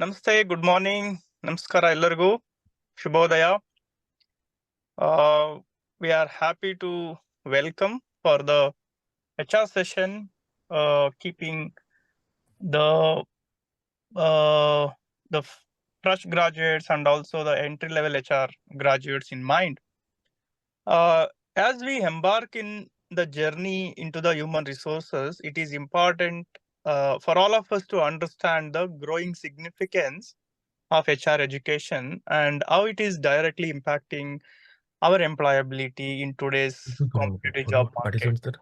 Namaste, good morning. Namaskara ಎಲ್ಲರಿಗೂ. Shubhodaya. We are happy to welcome for the HR session, keeping the uh, the fresh graduates and also the entry-level HR graduates in mind. As we embark in the journey into the human resources, it is important for all of us to understand the growing significance of HR education and how it is directly impacting our employability in today's competitive job market.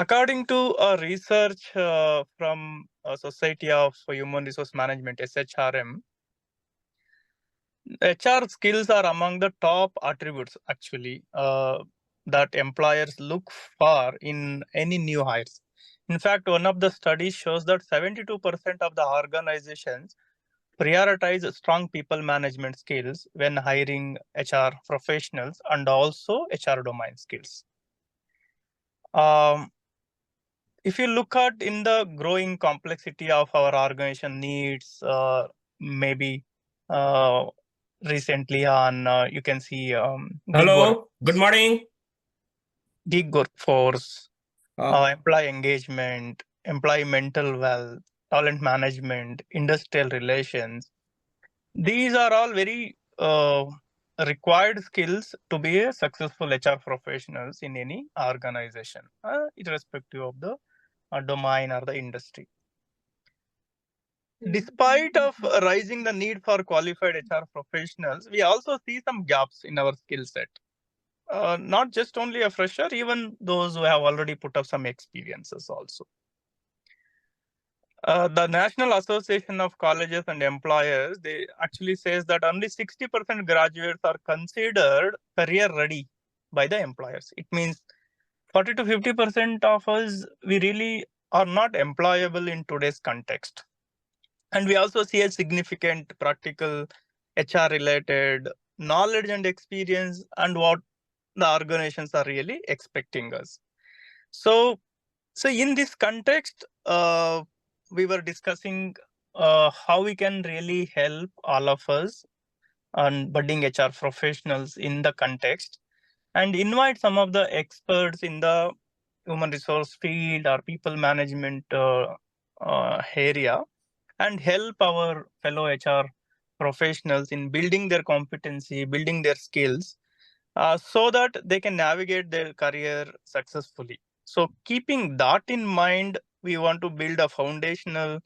According to a research from Society of Human Resource Management, SHRM, HR skills are among the top attributes actually that employers look for in any new hires. In fact, one of the studies shows that 72% of the organizations prioritize strong people management skills when hiring HR professionals and also HR domain skills. If you look at in the growing complexity of our organization needs, maybe recently on you can see Hello, good morning. gig workforce, employee engagement, employee mental wealth, talent management, industrial relations. These are all very required skills to be a successful HR professionals in any organization, irrespective of the domain or the industry. Despite of rising the need for qualified HR professionals, we also see some gaps in our skill set. Not just only a fresher, even those who have already put up some experiences also. The National Association of Colleges and Employers, they actually says that only 60% graduates are considered career ready by the employers. It means 40 to 50% of us, we really are not employable in today's context. And we also see a significant practical HR related knowledge and experience and what the organizations are really expecting us. So in this context, we were discussing how we can really help all of us and budding HR professionals in the context and invite some of the experts in the human resource field or people management area and help our fellow HR professionals in building their competency, building their skills, so that they can navigate their career successfully. So keeping that in mind, we want to build a foundational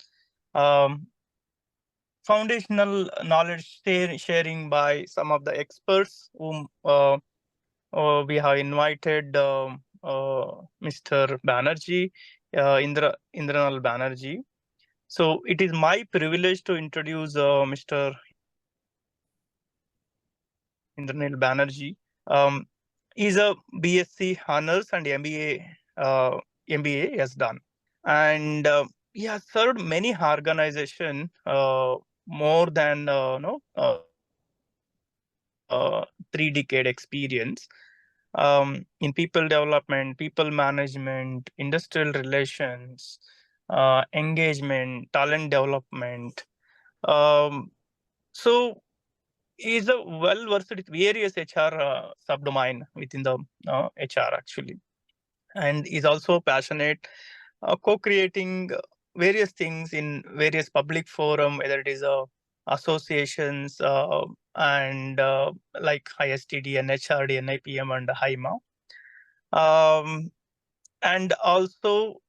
knowledge sharing by some of the experts whom we have invited Mr. Banerjee, Indranil Banerjee. So it is my privilege to introduce Mr. Indranil Banerjee. He's a B.Sc honors and MBA has done. And he has served many organizations, more than 3-decade experience in people development, people management, industrial relations, engagement, talent development. So is a well versed with various HR subdomain within the HR actually, and is also passionate co-creating various things in various public forum, whether it is associations and like ISTD, NHRDN, NIPM, and AIMA. And also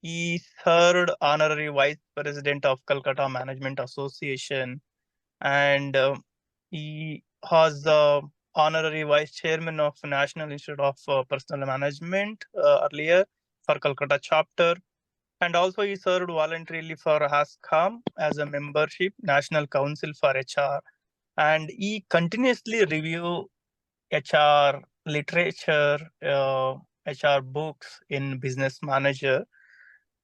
he served honorary vice president of Calcutta Management Association, and he was the honorary vice chairman of National Institute of Personnel Management earlier for Calcutta chapter, and also he served voluntarily for HASCOM as a membership, National Council for HR, and he continuously review HR literature, HR books in Business Manager.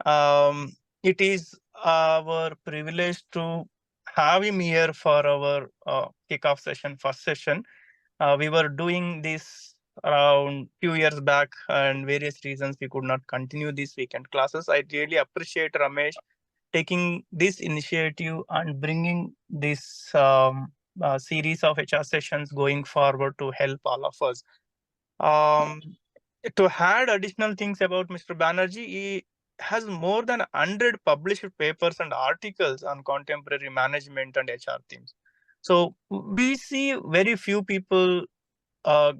It is our privilege to have him here for our kickoff session, first session. We were doing this around few years back, and various reasons we could not continue these weekend classes. I really appreciate Ramesh taking this initiative and bringing this series of HR sessions going forward to help all of us. To add additional things about Mr. Banerjee, he has more than 100 published papers and articles on contemporary management and HR themes. So we see very few people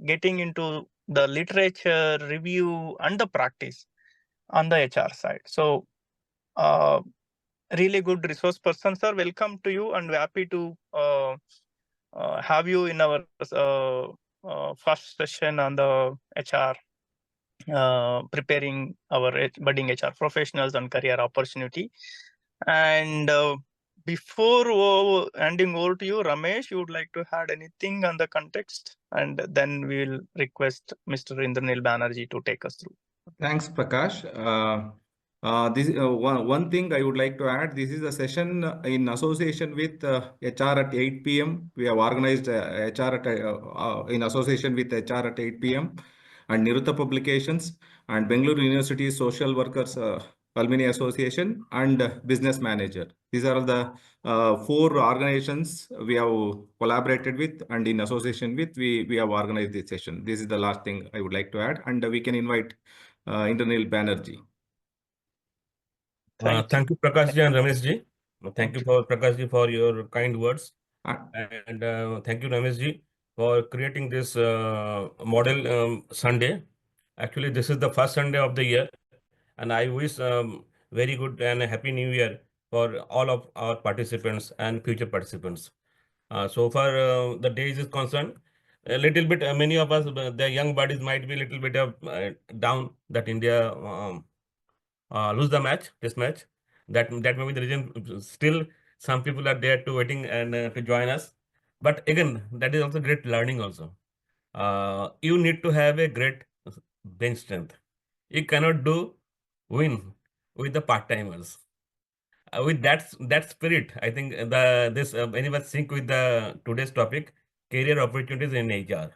getting into the literature, review, and the practice on the HR side. So really good resource person, sir. Welcome to you, and happy to have you in our first session on the HR, preparing our budding HR professionals and career opportunity. And before handing over to you, Ramesh, you would like to add anything on the context, and then we will request Mr. Indranil Banerjee to take us through. Thanks, Prakash. This one thing I would like to add. This is a session in association with HR at 8 p.m. We have organized HR in association with HR at 8 p.m. and Nirutha Publications and Bangalore University Social Workers Alumni Association and Business Manager. These are the 4 organizations we have collaborated with, and in association with, we have organized this session. This is the last thing I would like to add, and we can invite Indranil Banerjee. Thank you, Prakash ji and Ramesh ji. Thank you for Prakash ji for your kind words, and thank you, Ramesh ji, for creating this model Sunday. Actually, this is the first Sunday of the year, and I wish very good and happy New Year for all of our participants and future participants. So far, the days is concerned, a little bit. Many of us, the young bodies, might be a little bit of down that India lose the match, this match. That may be the reason. Still, some people are there to waiting and to join us. But again, that is also great learning. Also, you need to have a great bench strength. You cannot do win with the part timers. With that spirit, I think this any of us sync with the today's topic, career opportunities in HR.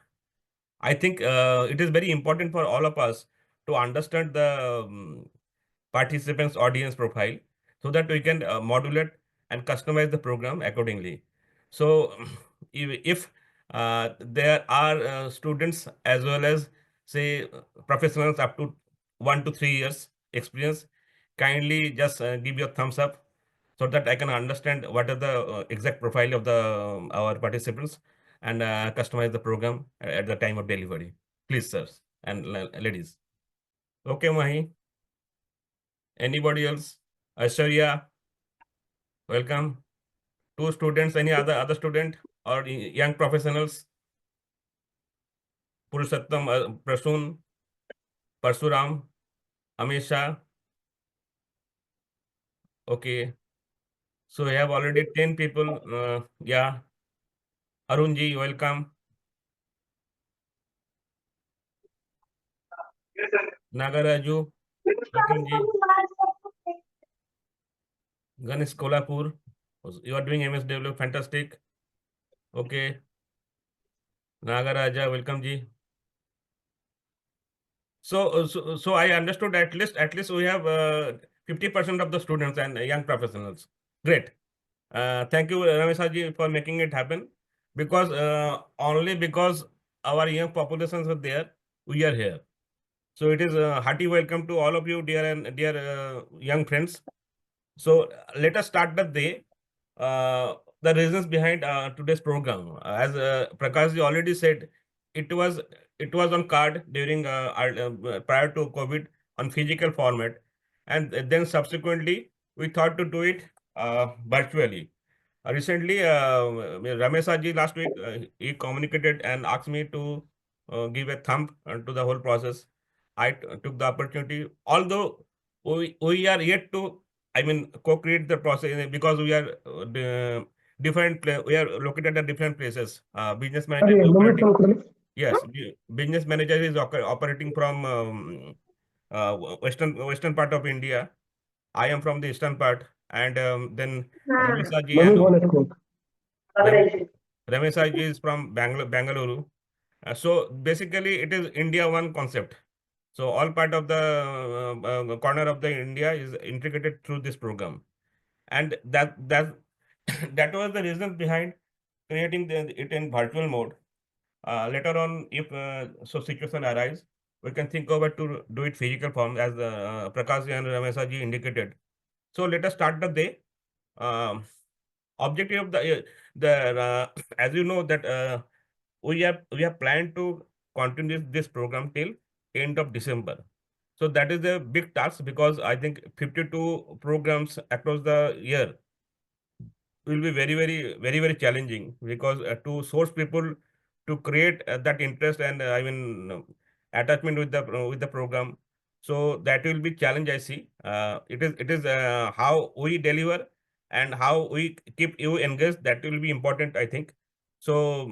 I think it is very important for all of us to understand the participants' audience profile so that we can modulate and customize the program accordingly. So, if there are students as well as say professionals up to 1 to 3 years experience, kindly just give your thumbs up so that I can understand what are the exact profile of the our participants and customize the program at the time of delivery. Please, sirs and ladies. Okay, Mahi. Anybody else? Aishwarya, welcome. 2 students, any other student or young professionals? Purushottam, Prasoon, Parsuram, Amisha. Okay. So we have already 10 people. Yeah. Arunji, welcome. Nagaraju, welcome ji. Ganesh Kolhapur, you are doing MSW, fantastic. Okay. Nagaraja, welcome ji. So I understood at least we have 50% of the students and young professionals. Great. Thank you, Ramesh ji, for making it happen. Because only because our young populations are there, we are here. So it is a hearty welcome to all of you, dear young friends. So let us start the day. The reasons behind today's program, as Prakash ji already said, it was on card during prior to COVID on physical format, and then subsequently we thought to do it virtually. Recently, Ramesh ji last week he communicated and asked me to give a thumb to the whole process. I took the opportunity, although we are yet to, I mean, co-create the process because we are we are located at different places. Business manager is operating, yes, business manager is operating from western part of India. I am from the eastern part, and then Ramesa ji and Ramesa ji is from Bangalore. So basically, it is India one concept. So all part of the corner of the India is integrated through this program. and that that was the reason behind creating it in virtual mode. Later on, if so situation arise, we can think over to do it physical form as Prakash and Ramesa ji indicated. So let us start the day. Um, Objective of the as you know that we have planned to continue this program till end of December. So that is a big task because I think 52 programs across the year will be very challenging because to source people to create that interest and attachment with the program. So that will be challenge I see. It is how we deliver and how we keep you engaged, that will be important I think. So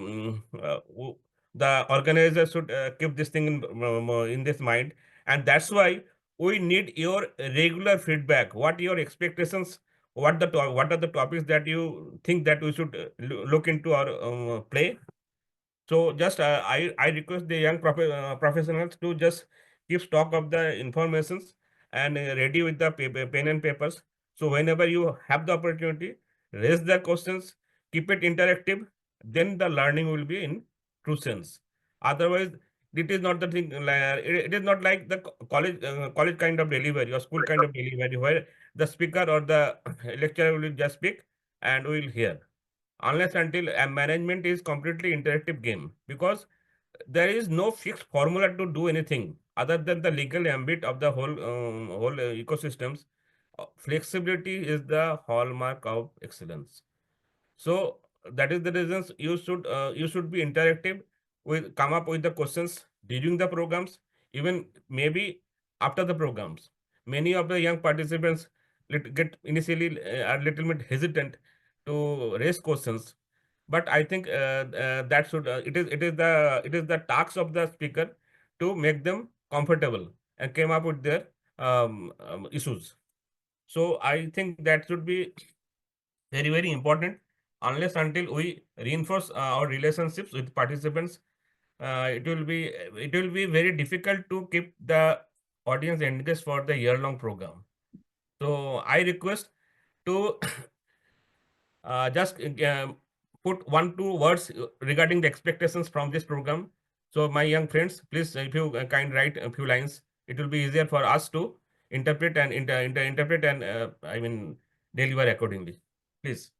the organizers should keep this thing in this mind, and that's why we need your regular feedback. What your expectations, what are the topics that you think that we should look into our play. So just I request the young professionals to just keep stock of the informations and ready with the pen and papers. So whenever you have the opportunity, raise the questions, keep it interactive, then the learning will be in true sense. Otherwise, it is not the thing. It is not like the college kind of delivery or school kind of delivery where the speaker or the lecturer will just speak and we will hear, unless until a management is completely interactive game, because there is no fixed formula to do anything other than the legal ambit of the whole ecosystems. Flexibility is the hallmark of excellence. So that is the reasons you should be interactive, with come up with the questions during the programs, even maybe after the programs. Many of the young participants get initially a little bit hesitant to raise questions, but I think that should it is the task of the speaker to make them comfortable and came up with their issues. So I think that should be very important. Unless until we reinforce our relationships with participants, it will be very difficult to keep the audience engaged for the year-long program. So I request to just put 1-2 words regarding the expectations from this program. So my young friends, please, if you kind write a few lines, it will be easier for us to interpret and interpret and deliver accordingly. Please.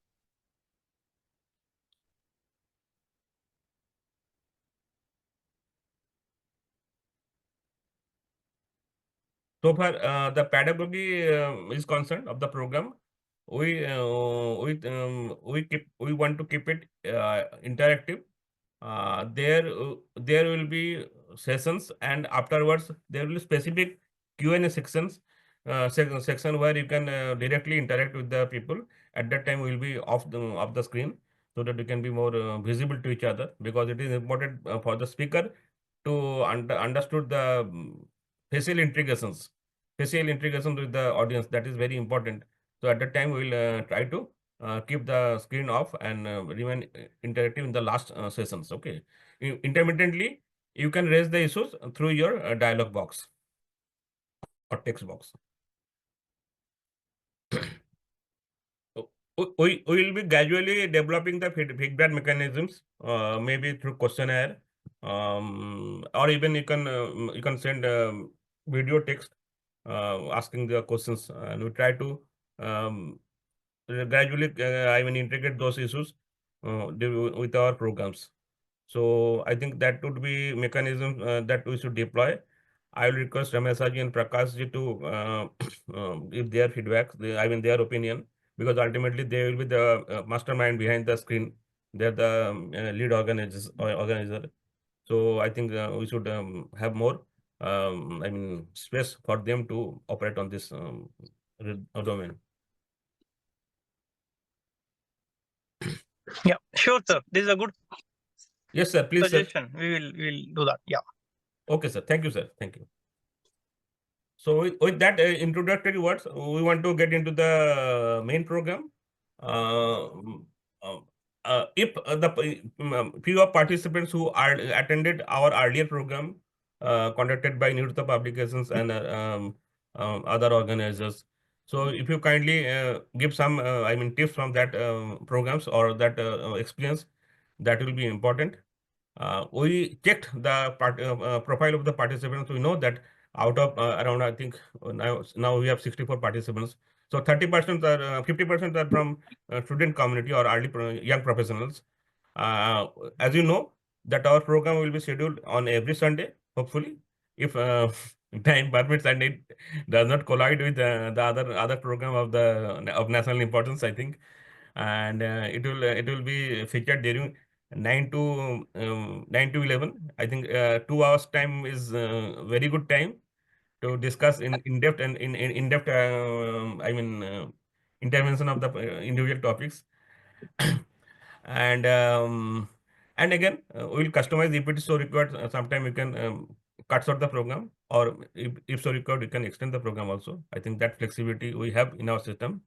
So far, the pedagogy is concerned of the program. We want to keep it interactive. There will be sessions, and afterwards there will be specific Q&A sections, section where you can directly interact with the people. At that time, we will be off the screen so that we can be more visible to each other, because it is important for the speaker to understood the facial integrations, with the audience. That is very important. So at that time, we will try to keep the screen off and remain interactive in the last sessions. Okay. Intermittently, you can raise the issues through your dialog box or text box. We will be gradually developing the feedback mechanisms, maybe through questionnaire, or even you can send video text asking the questions, and we try to gradually integrate those issues with our programs. So I think that would be mechanism that we should deploy. I will request Ramesh and Prakash ji to give their feedback, their opinion, because ultimately they will be the mastermind behind the screen. They're the lead organizer. So I think we should have more space for them to operate on this domain. Yeah, sure, sir. This is a good Yes, sir. Please, sir. suggestion. We'll do that. Yeah. Okay, sir. Thank you, sir. Thank you. So with that introductory words, we want to get into the main program. If the few of participants who are attended our earlier program conducted by Nirutha Publications and other organizers, So if you kindly give some, I mean, tips from that programs or that experience, that will be important. We checked the profile of the participants. We know that out of around, I think now we have 64 participants. So 30% are 50% are from student community or young professionals. Uh, as you know, that our program will be scheduled on every Sunday, hopefully, if time permits and it does not collide with the other program of national importance, I think. And it will be featured during 9 to 11. I think 2 hours time is very good time to discuss in depth and in depth. I mean, intervention of the individual topics. and and again, we'll customize if it is so required. Sometime you can cut short the program, or if so required, you can extend the program also. I think that flexibility we have in our system.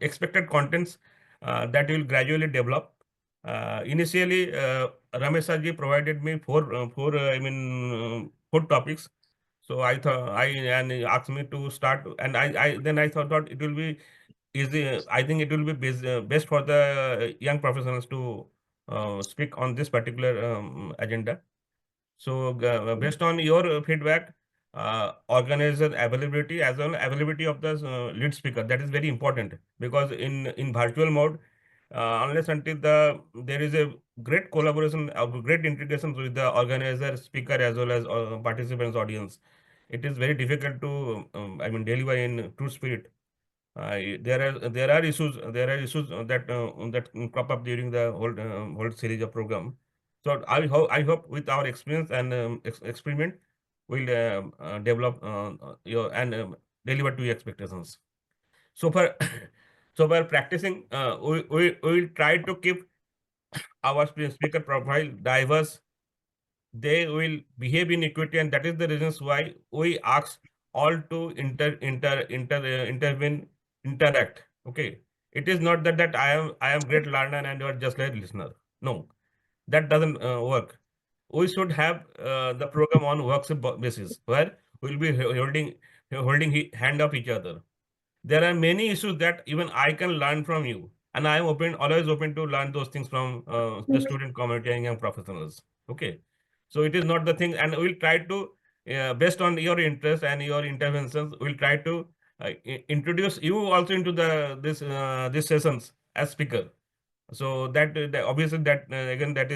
Expected contents that will gradually develop. Initially, Ramesh Ji provided me four topics. So I thought and he asked me to start, and I thought that it will be easy. I think it will be best for the young professionals to speak on this particular agenda. So based on your feedback, organizer availability as well availability of the lead speaker, that is very important, because in virtual mode, unless until there is a great collaboration, great integration with the organizer, speaker as well as participants audience, it is very difficult to I mean deliver in true spirit. There are issues that crop up during the whole series of program. So I hope with our experience and experiment will develop your and deliver to your expectations. So for so for practicing, we will try to keep our speaker profile diverse. They will behave in equity, and that is the reasons why we ask all to intervene, interact. Okay, it is not that I am great learner and you are just like listener. No, that doesn't work. We should have the program on workshop basis, where we'll be holding hand of each other. There are many issues that even I can learn from you, and I am always open to learn those things from the student community and young professionals. Okay, so it is not the thing, and we'll try to, based on your interest and your interventions, we'll try to introduce you also into this sessions as speaker. So that obviously that again that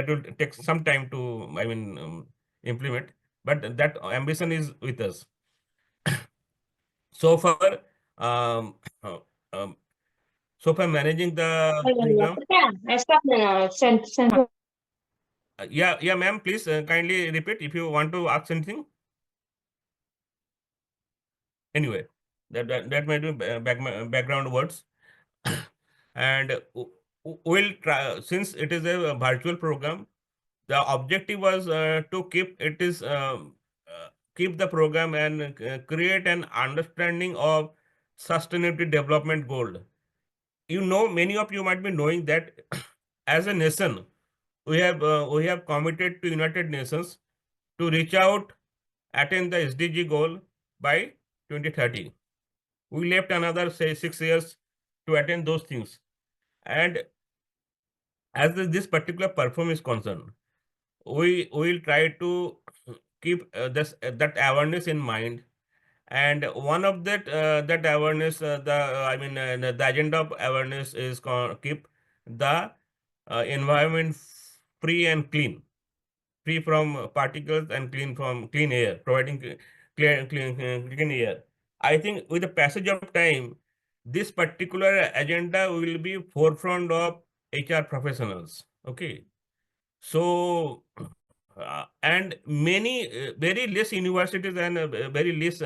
will take some time to, I mean, implement, but that ambition is with us. So far, um, uh, um, so far managing the program. Yeah, ma'am, please kindly repeat if you want to ask anything. Anyway, that might be background words. And we'll try, since it is a virtual program, the objective was to keep the program and create an understanding of sustainability development goal. Many of you might be knowing that as a nation, we have committed to United Nations to reach out, attain the SDG goal by 2030. We left another, say, 6 years to attain those things. And as this particular perform is concerned, we will try to keep that awareness in mind. And one of that awareness, the agenda of awareness is keep the environment free and free from particles and clean air, providing clean air. I think with the passage of time, this particular agenda will be forefront of HR professionals. Okay, so and many very less universities and very less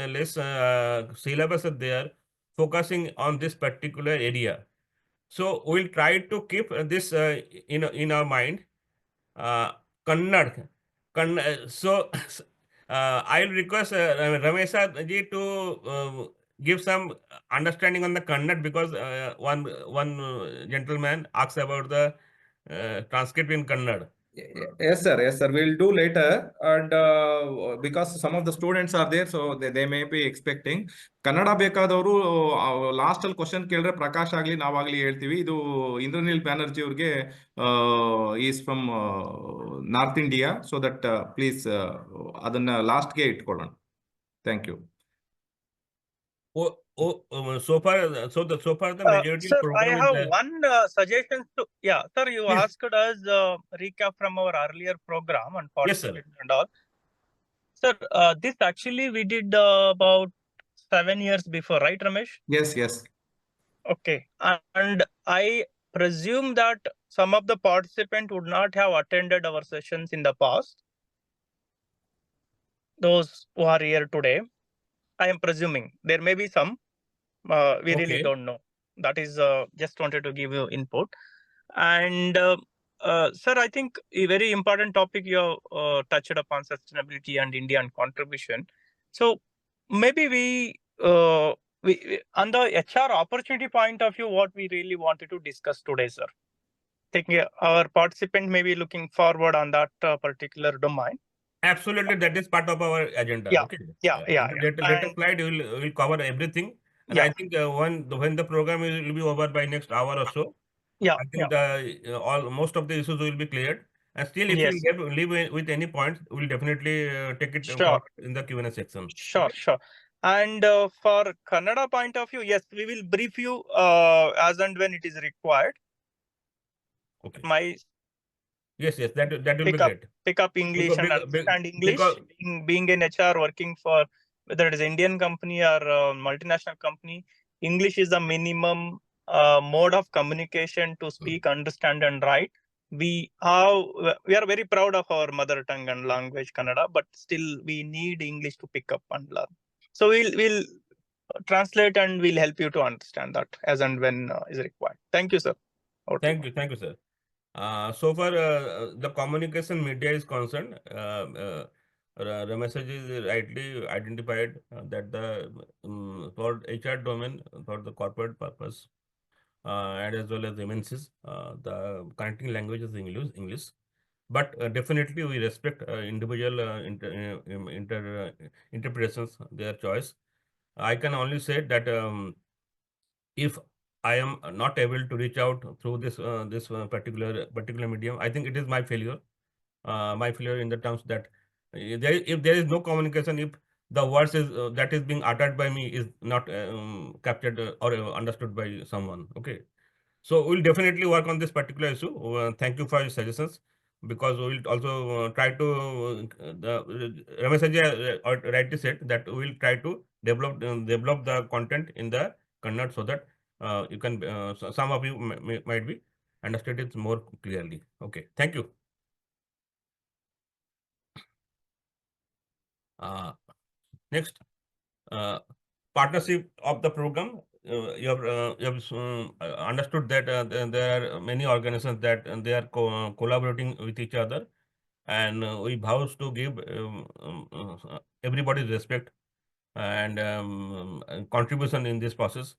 syllabus are there focusing on this particular area. So we'll try to keep this in our mind. Kannad. So I'll request Ramesha ji to give some understanding on the Kannad, because one gentleman asked about the transcript in Kannad. Yes, sir. Yes, sir. We'll do later. And because some of the students are there, so they may be expecting. Kannada ಬೇಕಾದವರು last ಅಲ್ಲಿ question ಕೇಳಿದ್ರೆ ಪ್ರಕಾಶ್ ಆಗ್ಲಿ ನಾವಾಗ್ಲಿ ಹೇಳ್ತೀವಿ. ಇದು ಇಂದ್ರನೀಲ್ ಬ್ಯಾನರ್ಜಿ ಅವ್ರಿಗೆ is from North India. So that please ಅದನ್ನ ಲಾಸ್ಟ್ಗೆ ಇಟ್ಕೊಳ್ಳೋಣ. Thank you. So far the majority Sir, program I is have one suggestion to, yeah, sir, you Yes. asked us recap from our earlier program and Yes, sir. participants and all. Sir, this actually we did about 7 years before, right, Ramesh? Yes, yes. Okay. And I presume that some of the participants would not have attended our sessions in the past. Those who are here today, I am presuming there may be some. We really Okay. don't know. That is just wanted to give you input. And sir, I think a very important topic you touched upon, sustainability and Indian contribution. So maybe we on the HR opportunity point of view, what we really wanted to discuss today, sir. Thinking our participant may be looking forward on that particular domain. Absolutely, that is part of our agenda. Yeah, Okay. yeah. Later slide will cover everything. And Yeah. I think when the program will be over by next hour or so, Yeah, I think most of the issues will be cleared. And still, if Yes. you leave with any points, we'll definitely take it Sure. forward in the Q&A section. Sure. And for Kannada point of view, yes, we will brief you as and when it is required. Okay. My Yes, that will be great. pick up English and understand English. Because Being in HR, working for whether it is Indian company or multinational company, English is the minimum mode of communication to speak, understand, and write. We are very proud of our mother tongue and language, Kannada, but still we need English to pick up and learn. So we'll translate and we'll help you to understand that as and when is required. Thank you, sir. Thank you, sir. So far, the communication media is concerned, the message is rightly identified that the for HR domain, for the corporate purpose, and as well as MNCs, the connecting language is English. But definitely we respect individual interpretations, their choice. I can only say that if I am not able to reach out through this particular medium, I think it is my failure. My failure in the terms that if there is no communication, if the words that is being uttered by me is not captured or understood by someone. Okay, so we'll definitely work on this particular issue. Thank you for your suggestions, because we will also try to Ramesh rightly said that we will try to develop the content in the Kannada, so that you can some of you might be understood it more clearly. Okay, thank you. Next, partnership of the program. You have understood that there are many organizations that they are collaborating with each other, and we vows to give everybody's respect and contribution in this process.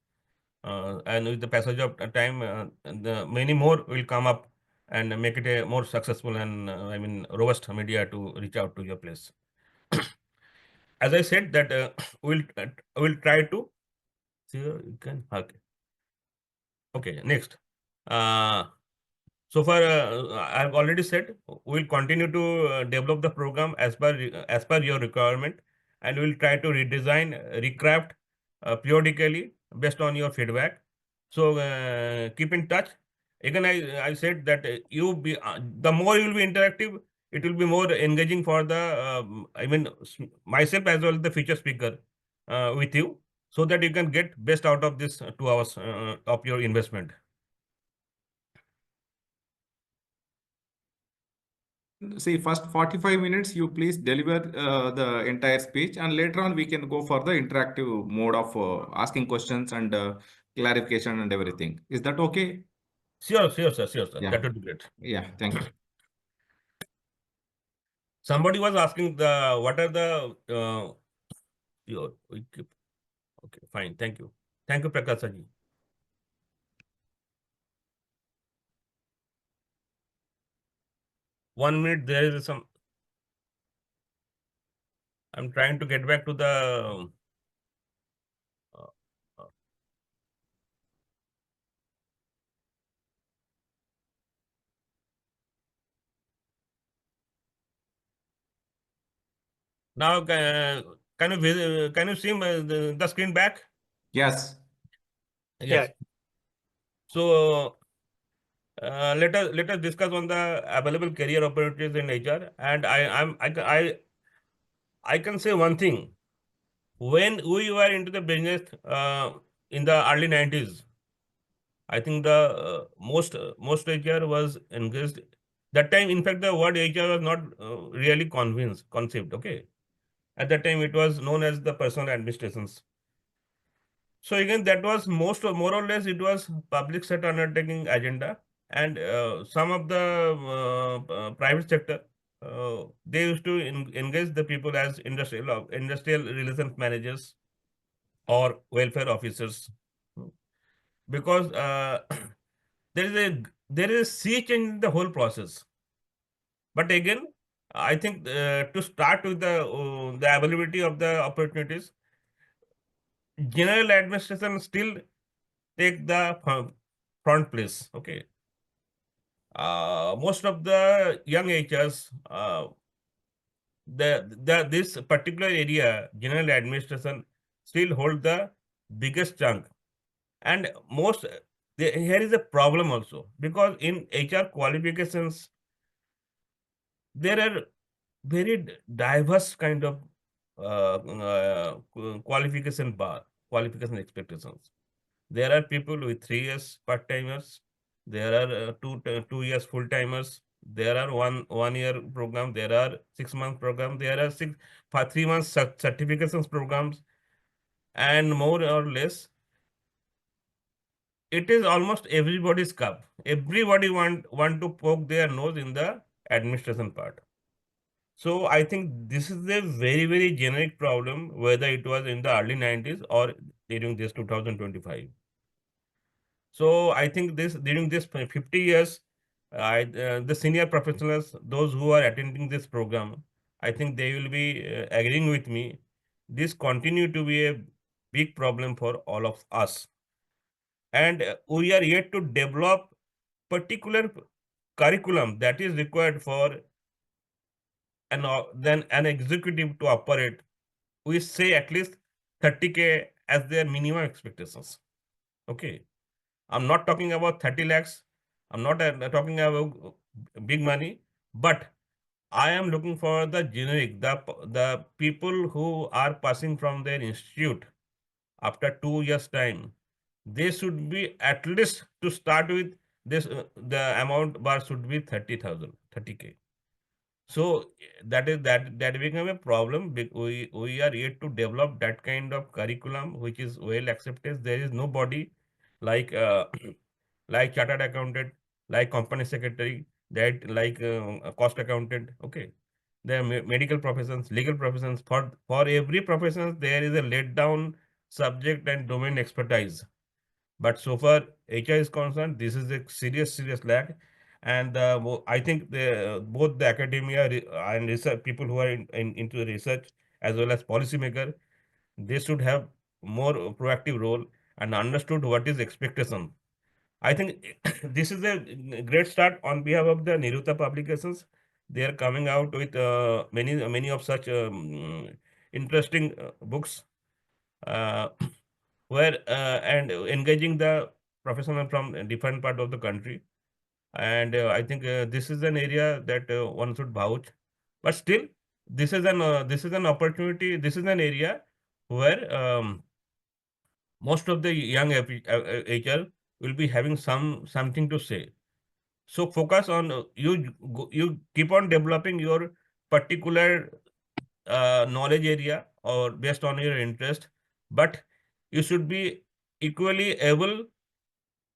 And with the passage of time, the many more will come up and make it a more successful and robust media to reach out to your place. As I said that we'll try to see you can okay next. So far, I've already said we'll continue to develop the program as per your requirement, and we'll try to redesign, recraft periodically based on your feedback. So keep in touch. Again, I said that the more you will be interactive, it will be more engaging for the myself as well as the future speaker with you, so that you can get best out of this 2 hours of your investment. See, first 45 minutes, you please deliver the entire speech, and later on we can go for the interactive mode of asking questions and clarification and everything. Is that okay? Sure, sir. Yeah. That would be great. Yeah, thank you. Somebody was asking what are the okay, fine. Thank you, Prakash ji. 1 minute, there is some. I'm trying to get back to the. Uh, uh, now, can you see the screen back? Yes. Yes. So let us discuss on the available career opportunities in HR. And I can say one thing. When we were into the business in the early 90s, I think the most HR was engaged. That time, in fact, the word HR was not really conceived. Okay, at that time it was known as the personal administrations. So again, that was more or less it was public sector undertaking agenda, and some of the private sector they used to engage the people as industrial relations managers or welfare officers, because there is a sea change in the whole process. But again, I think to start with the availability of the opportunities, general administration still take the front place. Okay, most of the young HRs, this particular area, general administration, still hold the biggest chunk. And here is a problem also, because in HR qualifications there are very diverse kind of qualification expectations. There are people with 3 years part-timers. There are 2 years full-timers. There are one year program. There are 6 month program. There are 3 months certifications programs, and more or less, it is almost everybody's cup. Everybody want to poke their nose in the administration part. So I think this is a very generic problem, whether it was in the early 90s or during this 2025. So I think during this 50 years, the senior professionals, those who are attending this program, I think they will be agreeing with me. This continue to be a big problem for all of us, and we are yet to develop particular curriculum that is required for an executive to operate. We say at least 30K as their minimum expectations. Okay, I'm not talking about 30 lakhs. I'm not talking about big money, but I am looking for the generic, the people who are passing from their institute after 2 years time. They should be at least, to start with, this the amount bar should be 30,000, 30K. So that become a problem. We are yet to develop that kind of curriculum which is well accepted. There is nobody like like chartered accountant, like company secretary, that like a cost accountant. Okay, there are medical professions, legal professions. For every profession, there is a laid down subject and domain expertise. But so far, HR is concerned, this is a serious lack. And I think both the academia and research people who are into the research, as well as policymaker, they should have more proactive role and understood what is expectation. I think this is a great start on behalf of the Niruta publications. They are coming out with many of such interesting books. Uh, where and engaging the professional from a different part of the country. And I think this is an area that one should vouch. But still, this is an opportunity. This is an area where most of the young HR will be having something to say. So focus on you keep on developing your particular knowledge area or based on your interest, but you should be equally able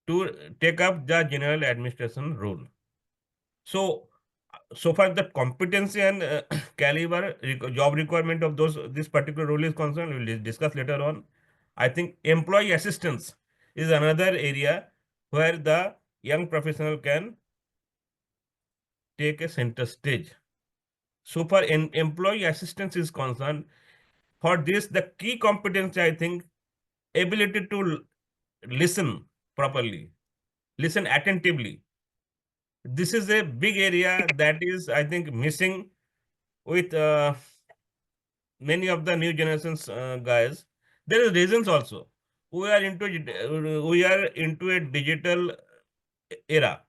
to take up the general administration role. So far the competency and caliber job requirement of this particular role is concerned, we will discuss later on. I think employee assistance is another area where the young professional can take a center stage. So far, employee assistance is concerned, for this, the key competency, I think, ability to listen properly, listen attentively. This is a big area that is, I think, missing with many of the new generations guys. There is reasons also. We are into a digital era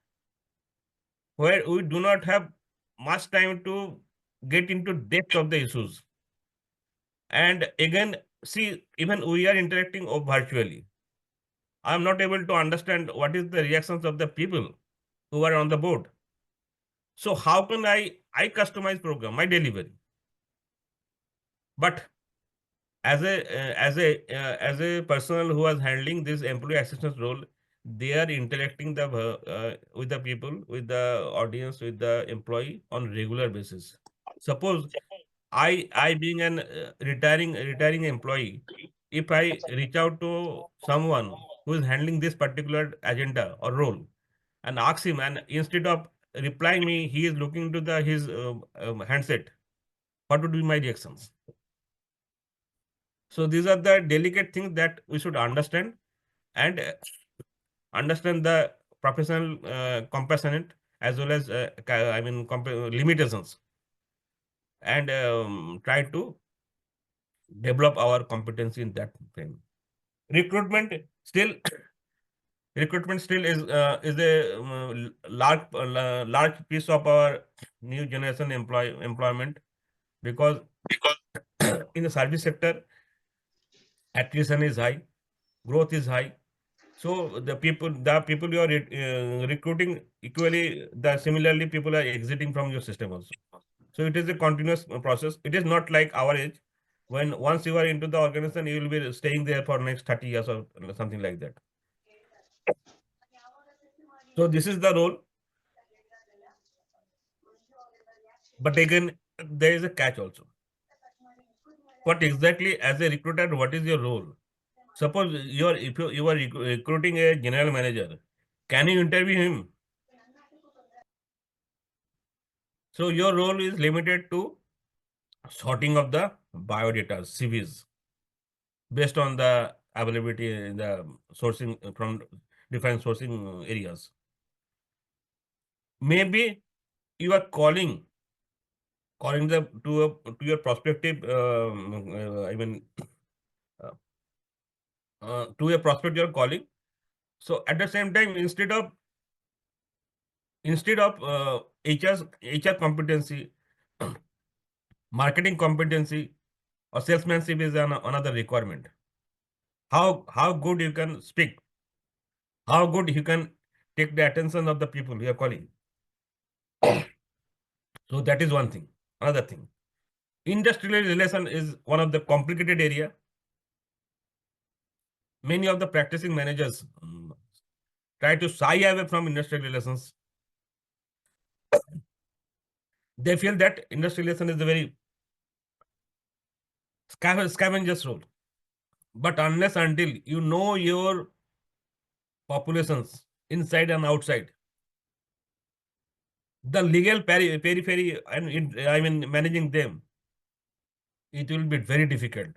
where we do not have much time to get into depth of the issues. And again, see, even we are interacting virtually. I am not able to understand what is the reactions of the people who are on the board. So how can I customize program, my delivery? But as a personnel who was handling this employee assistance role, they are interacting with the people, with the audience, with the employee on regular basis. Suppose I being an retiring employee, if I reach out to someone who is handling this particular agenda or role and ask him, and instead of replying me, he is looking to his handset, what would be my reactions? So these are the delicate things that we should understand, and understand the professional compassionate as well as limitations, and try to develop our competency in that frame. Recruitment still recruitment still is a large piece of our new generation employment, because in the service sector, attrition is high, growth is high. So the people you are recruiting, equally similarly people are exiting from your system also. So it is a continuous process. It is not like our age, when once you are into the organization, you will be staying there for next 30 years or something like that. So this is the role. But again, there is a catch also. What exactly, as a recruiter, what is your role? Suppose if you are recruiting a general manager, can you interview him? So your role is limited to sorting of the biodata, CVs, based on the availability in the sourcing from different sourcing areas. Maybe you are calling to your prospective to a prospect you are calling. So at the same time, instead of HR competency, marketing competency, or salesmanship is another requirement. How good you can speak, how good you can take the attention of the people you are calling. So that is one thing. Another thing, industrial relation is one of the complicated area. Many of the practicing managers try to shy away from industrial relations. They feel that industrial relation is a very scavenger's role. But unless until you know your populations inside and outside, the legal periphery and managing them, it will be very difficult.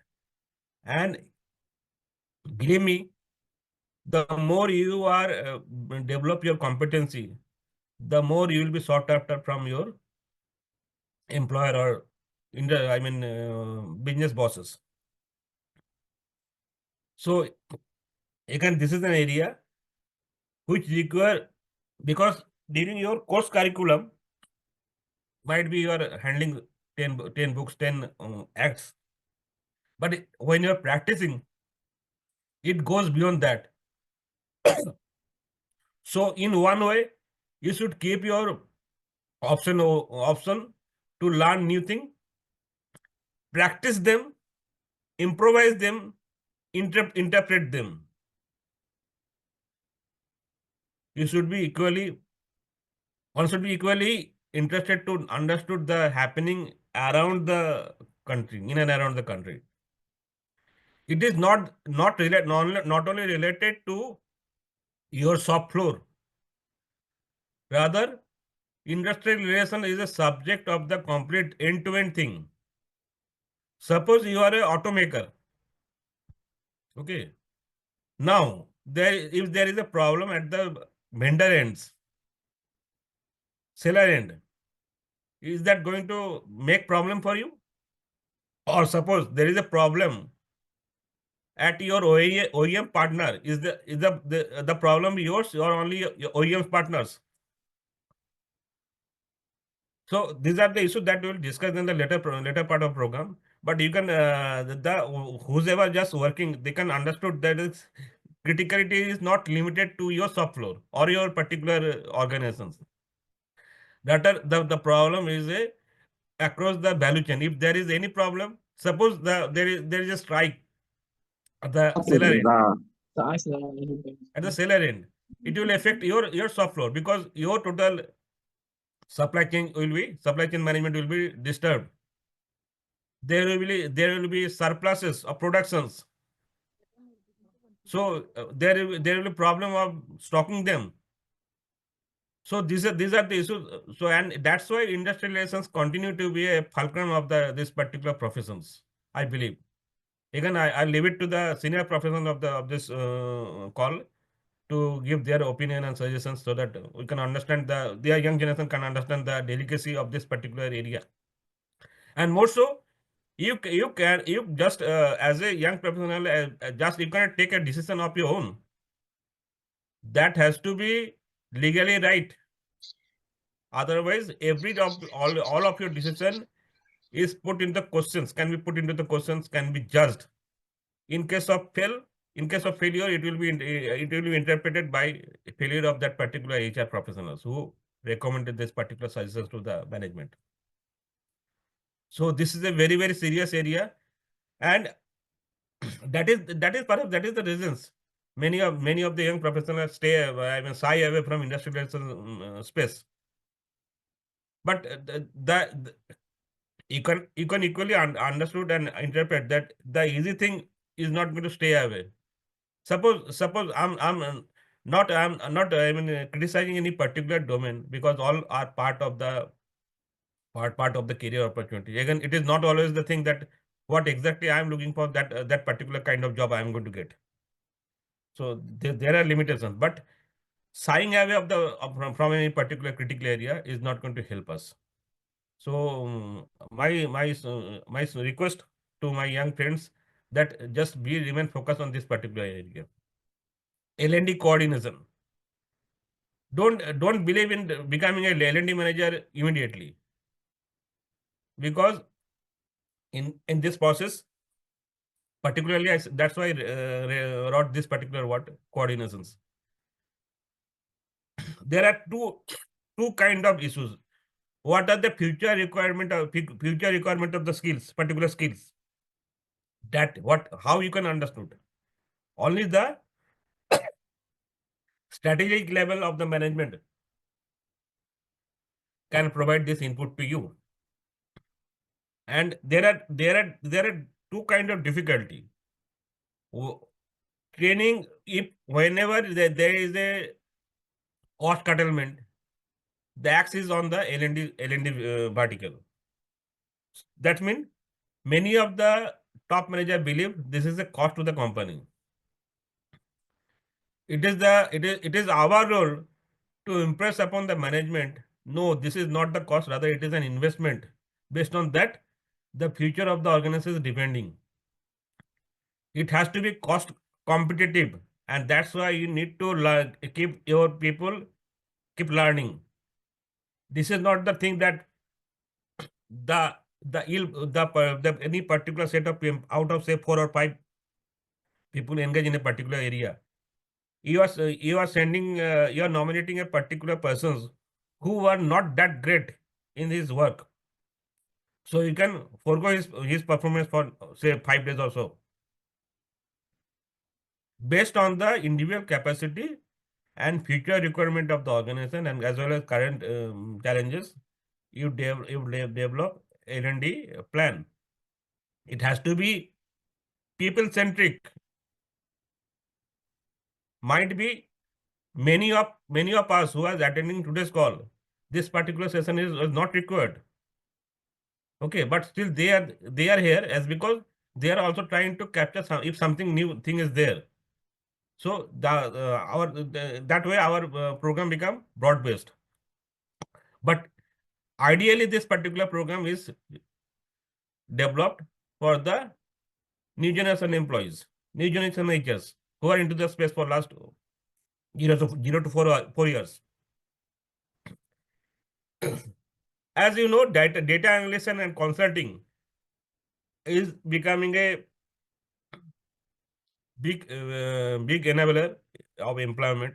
And believe me, the more you are develop your competency, the more you will be sought after from your employer or business bosses. So again, this is an area which require, because during your course curriculum, might be you are handling 10 books, 10 acts. But when you're practicing, it goes beyond that. So in one way, you should keep your option to learn new thing, practice them, improvise them, interpret them. One should be equally interested to understood the happening around the country, in and around the country. It is not only related to your shop floor. Rather, industrial relation is a subject of the complete end-to-end thing. Suppose you are a automaker. Okay. Now, if there is a problem at the vendor ends, seller end, is that going to make problem for you? Or suppose there is a problem at your OEM partner, is the problem yours or only your OEM partners? So these are the issues that we will discuss in the later part of program. But you can who's ever just working, they can understood that is criticality is not limited to your shop floor or your particular organizations. That are the problem is across the value chain. If there is any problem, suppose there is a strike at the seller end. At the seller end, it will affect your shop floor because your total supply chain management will be disturbed. There will be surpluses of productions. So there will be problem of stocking them. So these are the issues. So and that's why industrial relations continue to be a fulcrum of this particular professions, I believe. Again, I leave it to the senior professionals of this call to give their opinion and suggestions so that we can understand their young generation can understand the delicacy of this particular area. And more so, you just as a young professional, just you cannot take a decision of your own. That has to be legally right. Otherwise, all of your decision is put into questions, can be put into the questions, can be judged. In case of failure, it will be interpreted by failure of that particular HR professionals who recommended this particular suggestions to the management. So this is a very, very serious area, and that is perhaps that is the reasons many of the young professionals shy away from industrial space. But you can equally understood and interpret that the easy thing is not going to stay away. Suppose I'm not criticizing any particular domain because all are part of the career opportunity. Again, it is not always the thing that what exactly I am looking for, that particular kind of job I am going to get. So there are limitations, but shying away from any particular critical area is not going to help us. So my request to my young friends that just remain focused on this particular area. L&D coordination. Don't believe in becoming a L&D manager immediately, because in this process, particularly that's why I wrote this particular word, coordinations. There are two kind of issues. What are the future requirement of the skills, particular skills? How you can understood? Only the strategic level of the management can provide this input to you. And there are two kind of difficulty. Training, if whenever there is a cost curtailment, the axe is on the L&D vertical. That means many of the top manager believe this is a cost to the company. It is our role to impress upon the management. No, this is not the cost, rather it is an investment. Based on that, the future of the organization is depending. It has to be cost competitive, and that's why you need to keep your people keep learning. This is not the thing that any particular set of out of say 4 or 5 people engage in a particular area. You are sending you are nominating a particular persons who are not that great in his work. So you can forego his performance for say 5 days or so. Based on the individual capacity and future requirement of the organization, and as well as current challenges, you develop L&D plan. It has to be people centric. Might be many of us who are attending today's call, this particular session is not required. Okay, but still they are here as because they are also trying to capture if something new thing is there. So that way our program become broad based. But ideally, this particular program is developed for the new generation employees, new generation managers who are into the space for last 0 to 4 years. As you know, data analysis and consulting is becoming a big enabler of employment.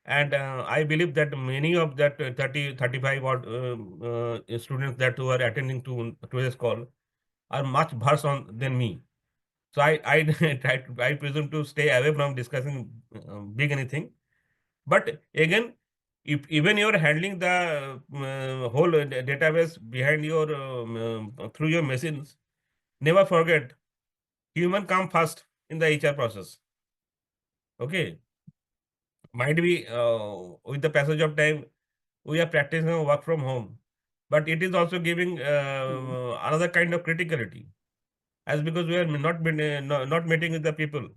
And I believe that many of that 35 odd students that were attending to today's call are much versed on than me. So I I presume to stay away from discussing big anything. But again, if even you're handling the whole database behind your through your machines, never forget human come first in the HR process. Okay, might be with the passage of time we are practicing work from home, but it is also giving another kind of criticality, as because we are not meeting with the people.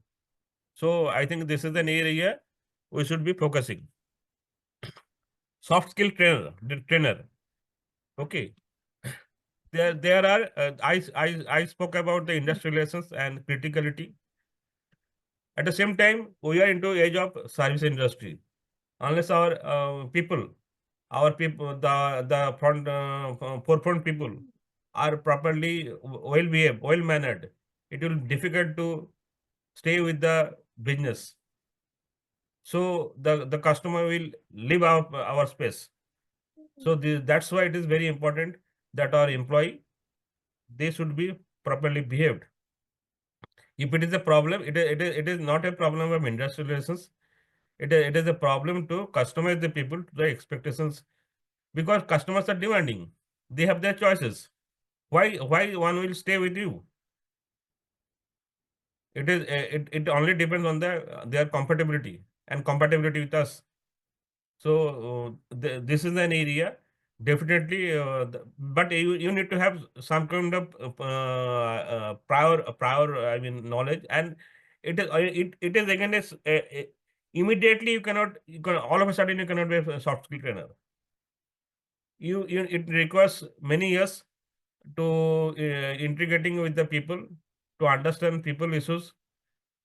So I think this is an area we should be focusing. Soft skill trainer. Okay. There are I spoke about the industrial relations and criticality. At the same time, we are into age of service industry. Unless our people, the front forefront people are properly well behaved, well mannered, it will be difficult to stay with the business. So the customer will leave our space. So that's why it is very important that our employee, they should be properly behaved. If it is a problem, it is not a problem of industrial relations. It is a problem to customize the people to the expectations, because customers are demanding. They have their choices. Why one will stay with you? It only depends on their compatibility and compatibility with us. So this is an area definitely, but you need to have some kind of prior I mean knowledge, and it is again immediately you can all of a sudden you cannot be a soft skill trainer. It requires many years to integrating with the people, to understand people issues.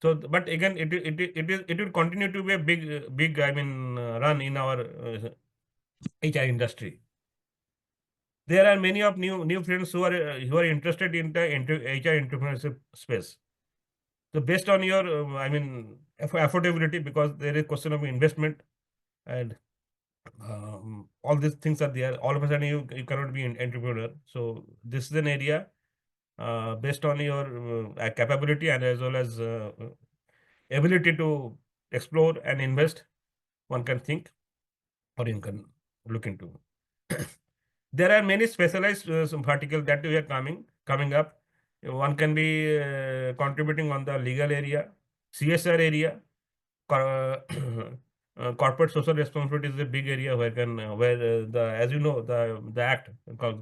So, but again, it will continue to be a big I mean run in our HR industry. There are many of new friends who are interested in the HR entrepreneurship space. So, based on your I mean affordability, because there is question of investment and all these things are there. All of a sudden, you cannot be an entrepreneur. So, this is an area based on your capability and as well as ability to explore and invest, one can think or you can look into. There are many specialized verticals that we are coming up. One can be contributing on the legal area, CSR area, corporate social responsibility is a big area where as you know, the act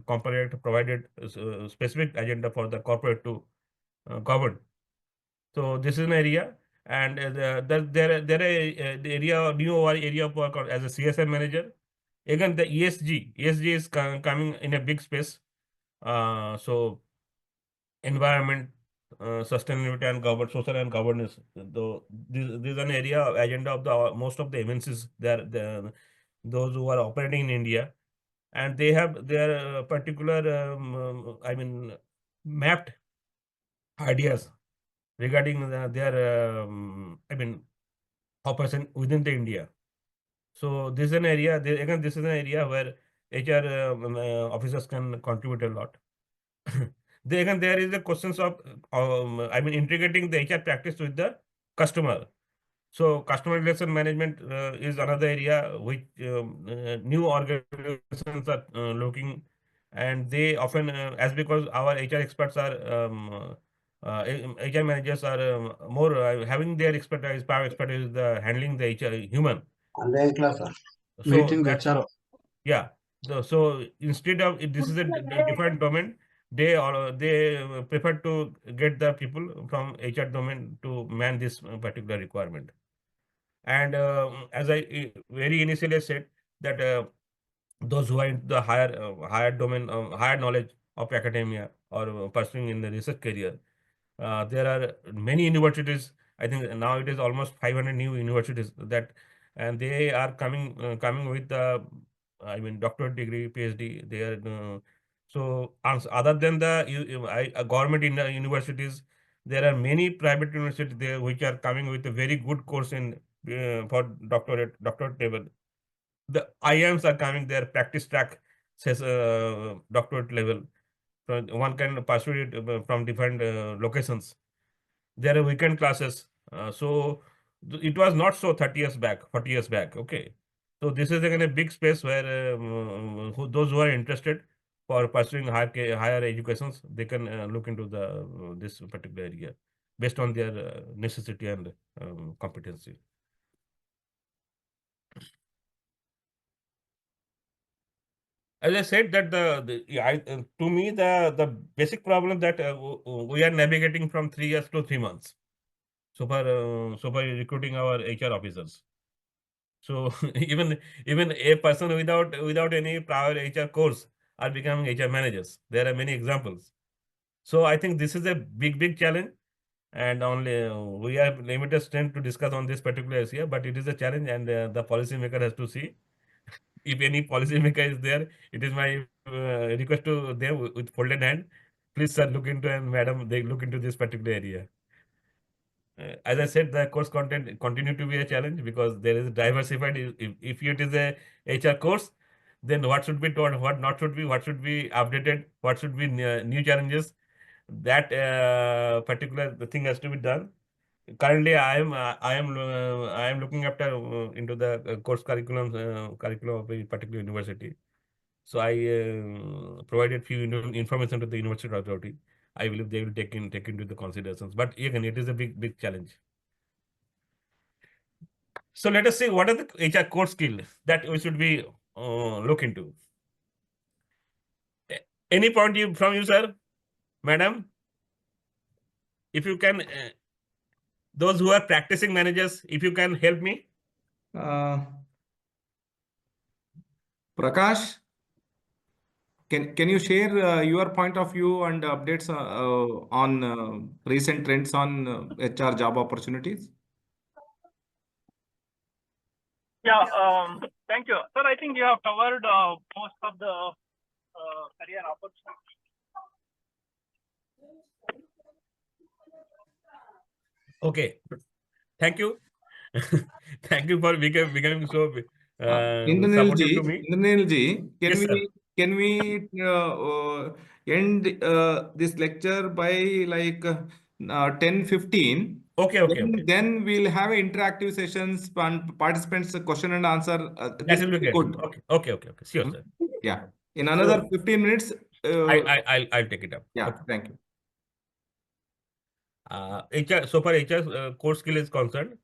corporate act provided specific agenda for the corporate to govern. So this is an area, and there the area new area of work as a CSR manager. Again, the ESG is coming in a big space. So environment, sustainability and social and governance. Though this is an area agenda of the most of the MNCs. Those who are operating in India, and they have their particular I mean mapped ideas regarding their I mean operation within the India. So this is an area. Again, this is an area where HR officers can contribute a lot. Again, there is a questions of I mean integrating the HR practice with the customer. So customer relation management is another area which new organizations are looking, and they often as because our HR experts are HR managers are more having their expertise, power expertise, the handling the HR human. Online class, So meeting that's వచ్చారు. yeah. So instead of this is a different domain, they prefer to get the people from HR domain to man this particular requirement. And as I very initially said that those who are in the higher domain, higher knowledge of academia or pursuing in the research career, there are many universities. I think now it is almost 500 new universities that, and they are coming with the, I mean, doctorate degree, PhD. They are so other than the government universities, there are many private universities there which are coming with a very good course in for doctorate level. The IIMs are coming there, practice track says doctorate level. So one can pursue it from different locations. There are weekend classes. So it was not so 30 years back, 40 years back. Okay. So this is again a big space where those who are interested for pursuing higher educations, they can look into the this particular area based on their necessity and competency. As I said that to me the basic problem that we are navigating from 3 years to 3 months. So far recruiting our HR officers. So even a person without any prior HR course are becoming HR managers. There are many examples. So I think this is a big challenge, and only we have limited strength to discuss on this particular area. But it is a challenge, and the policymaker has to see. If any policymaker is there, it is my request to them with folded hand. Please, sir, look into, and madam, they look into this particular area. As I said, the course content continue to be a challenge because there is diversified. If it is a HR course, then what should be taught, what not should be, what should be updated, what should be new challenges. That particular the thing has to be done. Currently, I am looking after into the course curriculum of a particular university. So I provided few information to the university authority. I believe they will take into the considerations. But again, it is a big challenge. So let us see what are the HR core skills that we should be look into. Any point from you, sir, madam? If you can, those who are practicing managers, if you can help me. Prakash, can you share your point of view and updates on recent trends on HR job opportunities? Yeah, thank you. Sir, I think you have covered most of the career opportunities. Okay, thank you. Thank you for becoming so Indranil supportive to me. ji, Yes, sir. can we end this lecture by like 10:15? Okay. Then we'll have interactive sessions and participants question and answer. That This will be will be great. good. Okay. Sure, sir. Yeah. In another 15 minutes. I'll take it up. Yeah. Okay. Thank you. HR, so far HR core skill is concerned,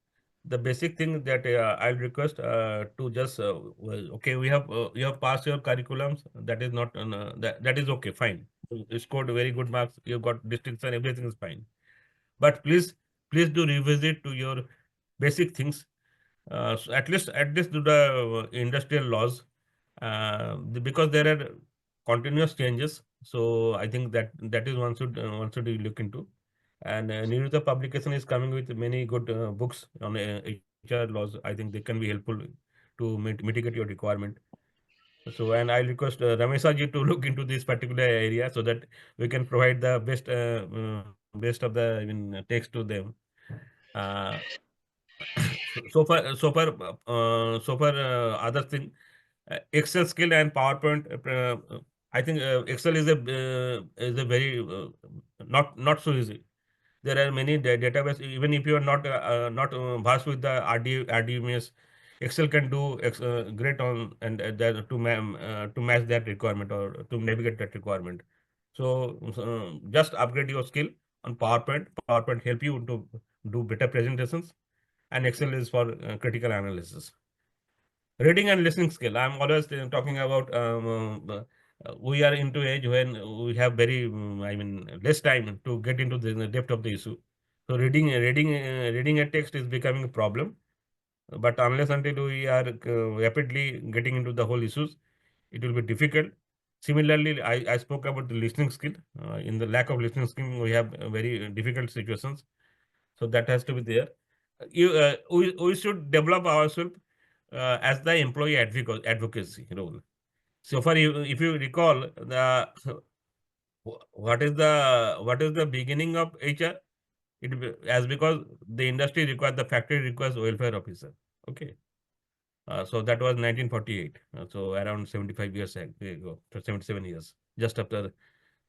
the basic thing that I'll request to just okay, we have you have passed your curriculums. That is not that is okay, fine. You scored very good marks. You got distinction. Everything is fine. But please do revisit to your basic things. So at least to the industrial laws, because there are continuous changes. So I think that is one should look into. And Nirutha publication is coming with many good books on HR laws. I think they can be helpful to mitigate your requirement. So, and I request Ramesa ji to look into this particular area so that we can provide the best of the text to them. Uh, so far, other thing, Excel skill and PowerPoint. I think Excel is a very not so easy. There are many database. Even if you are not versed with the RDMS, Excel can do great on and to match that requirement or to navigate that requirement. So just upgrade your skill on PowerPoint. PowerPoint help you to do better presentations, and Excel is for critical analysis. Reading and listening skill. I'm always talking about we are into age when we have very less time to get into the depth of the issue. So reading a text is becoming a problem. But unless until we are rapidly getting into the whole issues, it will be difficult. Similarly, I spoke about the listening skill. In the lack of listening skill, we have very difficult situations. So that has to be there. We should develop ourselves as the employee advocacy role. So far, if you recall, the what is the beginning of HR? As because the industry requires, the factory requires welfare officer. Okay. So that was 1948. So around 75 years ago, 77 years, just after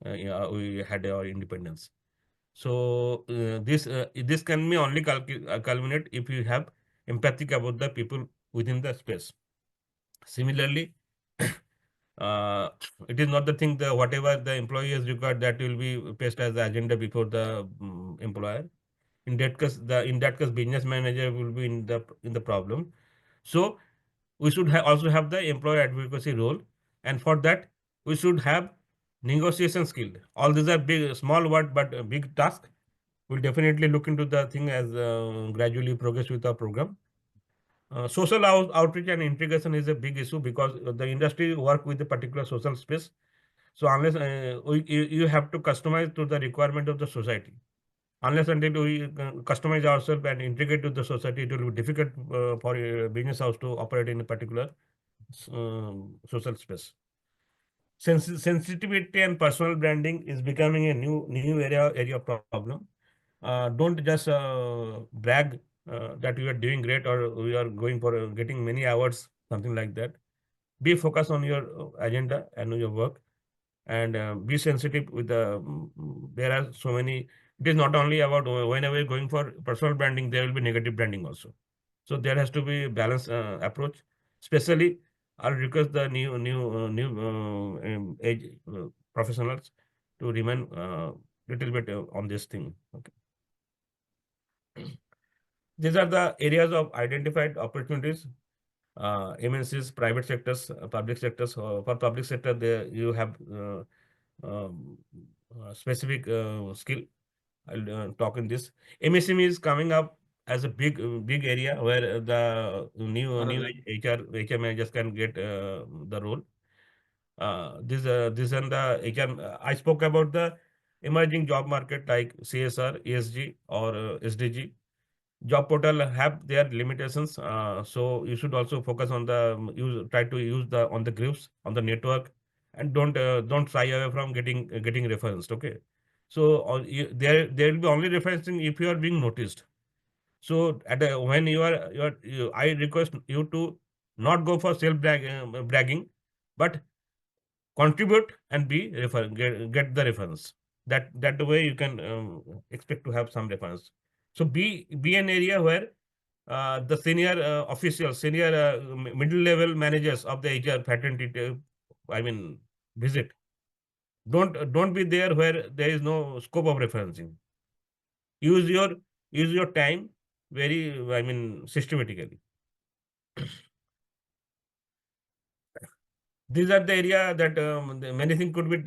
we had our independence. So this can be only culminate if you have empathic about the people within the space. Similarly, uh, it is not the thing that whatever the employee has required that will be placed as the agenda before the employer. In that case, business manager will be in the problem. So we should also have the employee advocacy role, and for that we should have negotiation skill. All these are big, small word, but a big task. We'll definitely look into the thing as gradually progress with our program. Social outreach and integration is a big issue because the industry work with a particular social space. So unless you have to customize to the requirement of the society. Unless until we customize ourselves and integrate to the society, it will be difficult for a business house to operate in a particular social space. Sensitivity and personal branding is becoming a new area of problem. Don't just brag that we are doing great or we are going for getting many awards, something like that. Be focused on your agenda and your work, and be sensitive with the. There are so many. It is not only about whenever you're going for personal branding, there will be negative branding also. So there has to be balanced approach. Especially, I'll request the new age professionals to remain little bit on this thing. Okay. These are the areas of identified opportunities. MNCs, private sectors, public sectors. For public sector, there you have specific skill. I'll talk in this. MSME is coming up as a big area where the new HR managers can get the role. This and the HR. I spoke about the emerging job market like CSR, ESG, or SDG. Job portal have their limitations, so you should also focus on the try to use the on the groups on the network, and don't shy away from getting referenced. Okay, so there will be only referencing if you are being noticed. So when I request you to not go for bragging, but contribute and get the reference. That the way you can expect to have some reference. So be an area where the senior officials, senior middle level managers of the HR fraternity, visit. Don't be there where there is no scope of referencing. Use your time very systematically. These are the area that many things could be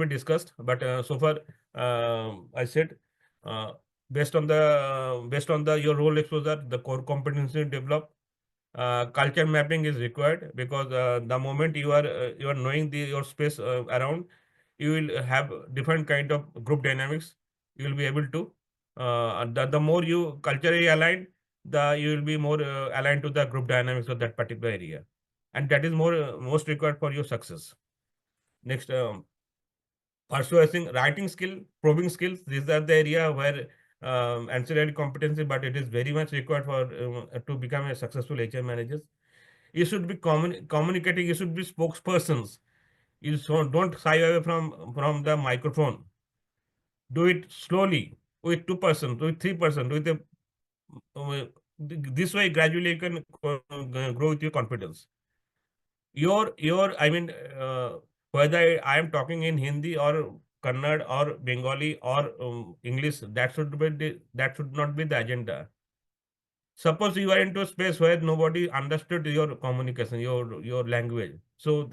discussed, but so far I said uh, based on the your role exposure, the core competency develop. Culture mapping is required because the moment you are knowing your space around, you will have different kind of group dynamics. You will be able to the more you culturally aligned, you will be more aligned to the group dynamics of that particular area, and that is most required for your success. Next, persuasive writing skill, probing skills. These are the area where ancillary competency, but it is very much required for to become a successful HR manager. You should be communicating. You should be spokespersons. Don't shy away from the microphone. Do it slowly with 2%, with 3%, with a this way gradually you can grow with your confidence. Whether I am talking in Hindi or Kannada or Bengali or English, that should not be the agenda. Suppose you are into a space where nobody understood your communication, your language. So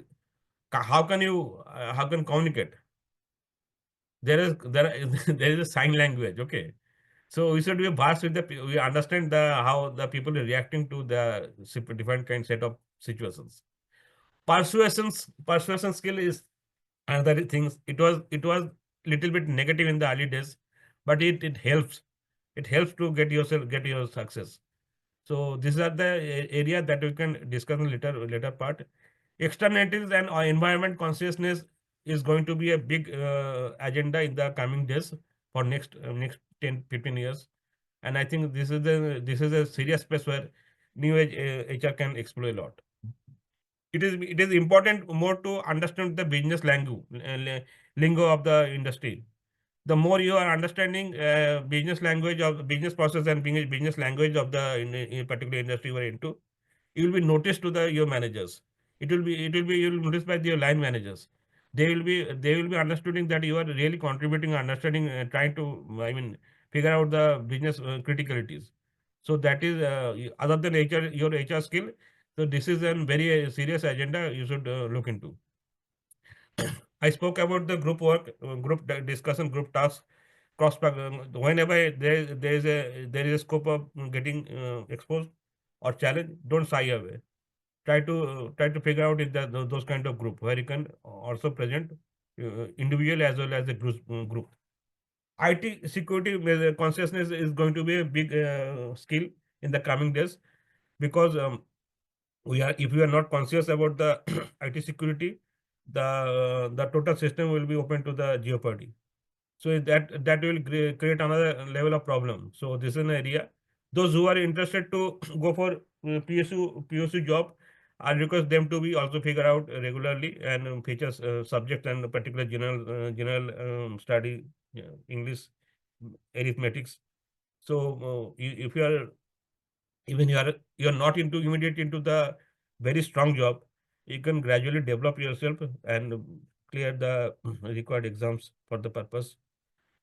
how can you how can communicate? There is a sign language. Okay. So we should be vast with we understand how the people are reacting to the different kind set of situations. Persuasion skill is another things. It was little bit negative in the early days, but it helps. It helps to get your success. So these are the area that we can discuss in later part. Externalities and environment consciousness is going to be a big agenda in the coming days for next 10-15 years. And I think this is a serious space where new age HR can explore a lot. It is important more to understand the business lingo of the industry. The more you are understanding business language of business process and business language of the in particular industry you are into, you will be noticed to your managers. You will noticed by your line managers. They will be understanding that you are really contributing, understanding, trying to figure out the business criticalities. So that is other than your HR skill. So this is a very serious agenda you should look into. I spoke about the group work, group discussion, group tasks, whenever there is a scope of getting exposed or challenge, don't shy away. Try to figure out if those kind of group where you can also present individual as well as a group. IT security consciousness is going to be a big skill in the coming days, because if we are not conscious about the IT security, the total system will be open to the jeopardy. So that will create another level of problem. So this is an area. Those who are interested to go for PSU job, I request them to be also figure out regularly and features subject and particular general study, English, arithmetics. So if you are even you are not immediate into the very strong job, you can gradually develop yourself and clear the required exams for the purpose.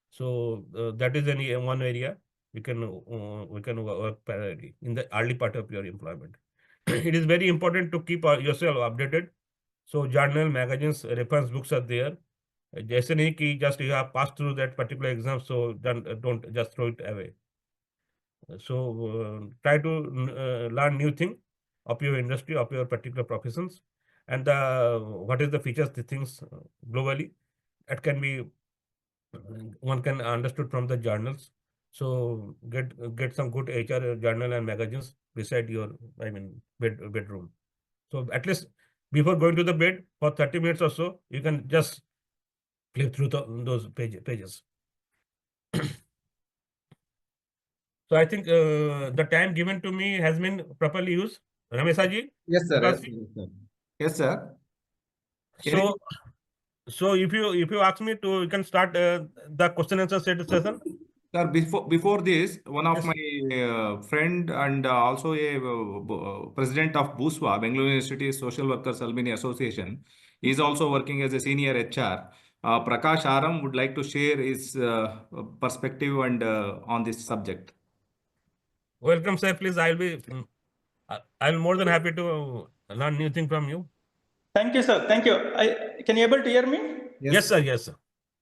So that is one area we can work parallelly in the early part of your employment. It is very important to keep yourself updated. So journal, magazines, reference books are there. जैसे नहीं कि just you have passed through that particular exam, so don't just throw it away. So try to learn new thing of your industry, of your particular professions, and what is the features, the things globally that can be one can understood from the journals. So get some good HR journal and magazines beside your bedroom. So at least before going to the bed for 30 minutes or so, you can just flip through those pages. So I think the time given to me has been properly used. Rameshaji? Yes, sir. Yes, Prakash? sir. Yes, sir. So, so if you ask me to, you can start the question answer session. Sir, before this, one of Yes. my friend and also a president of BUSWA, Bengaluru University Social Workers Alumni Association, is also working as a senior HR. Prakash Aram would like to share his perspective and on this subject. Welcome, sir. Please, I'll more than happy to learn new thing from you. Thank you, sir. Thank you. Can you able to hear me? Yes, sir. Yes, sir.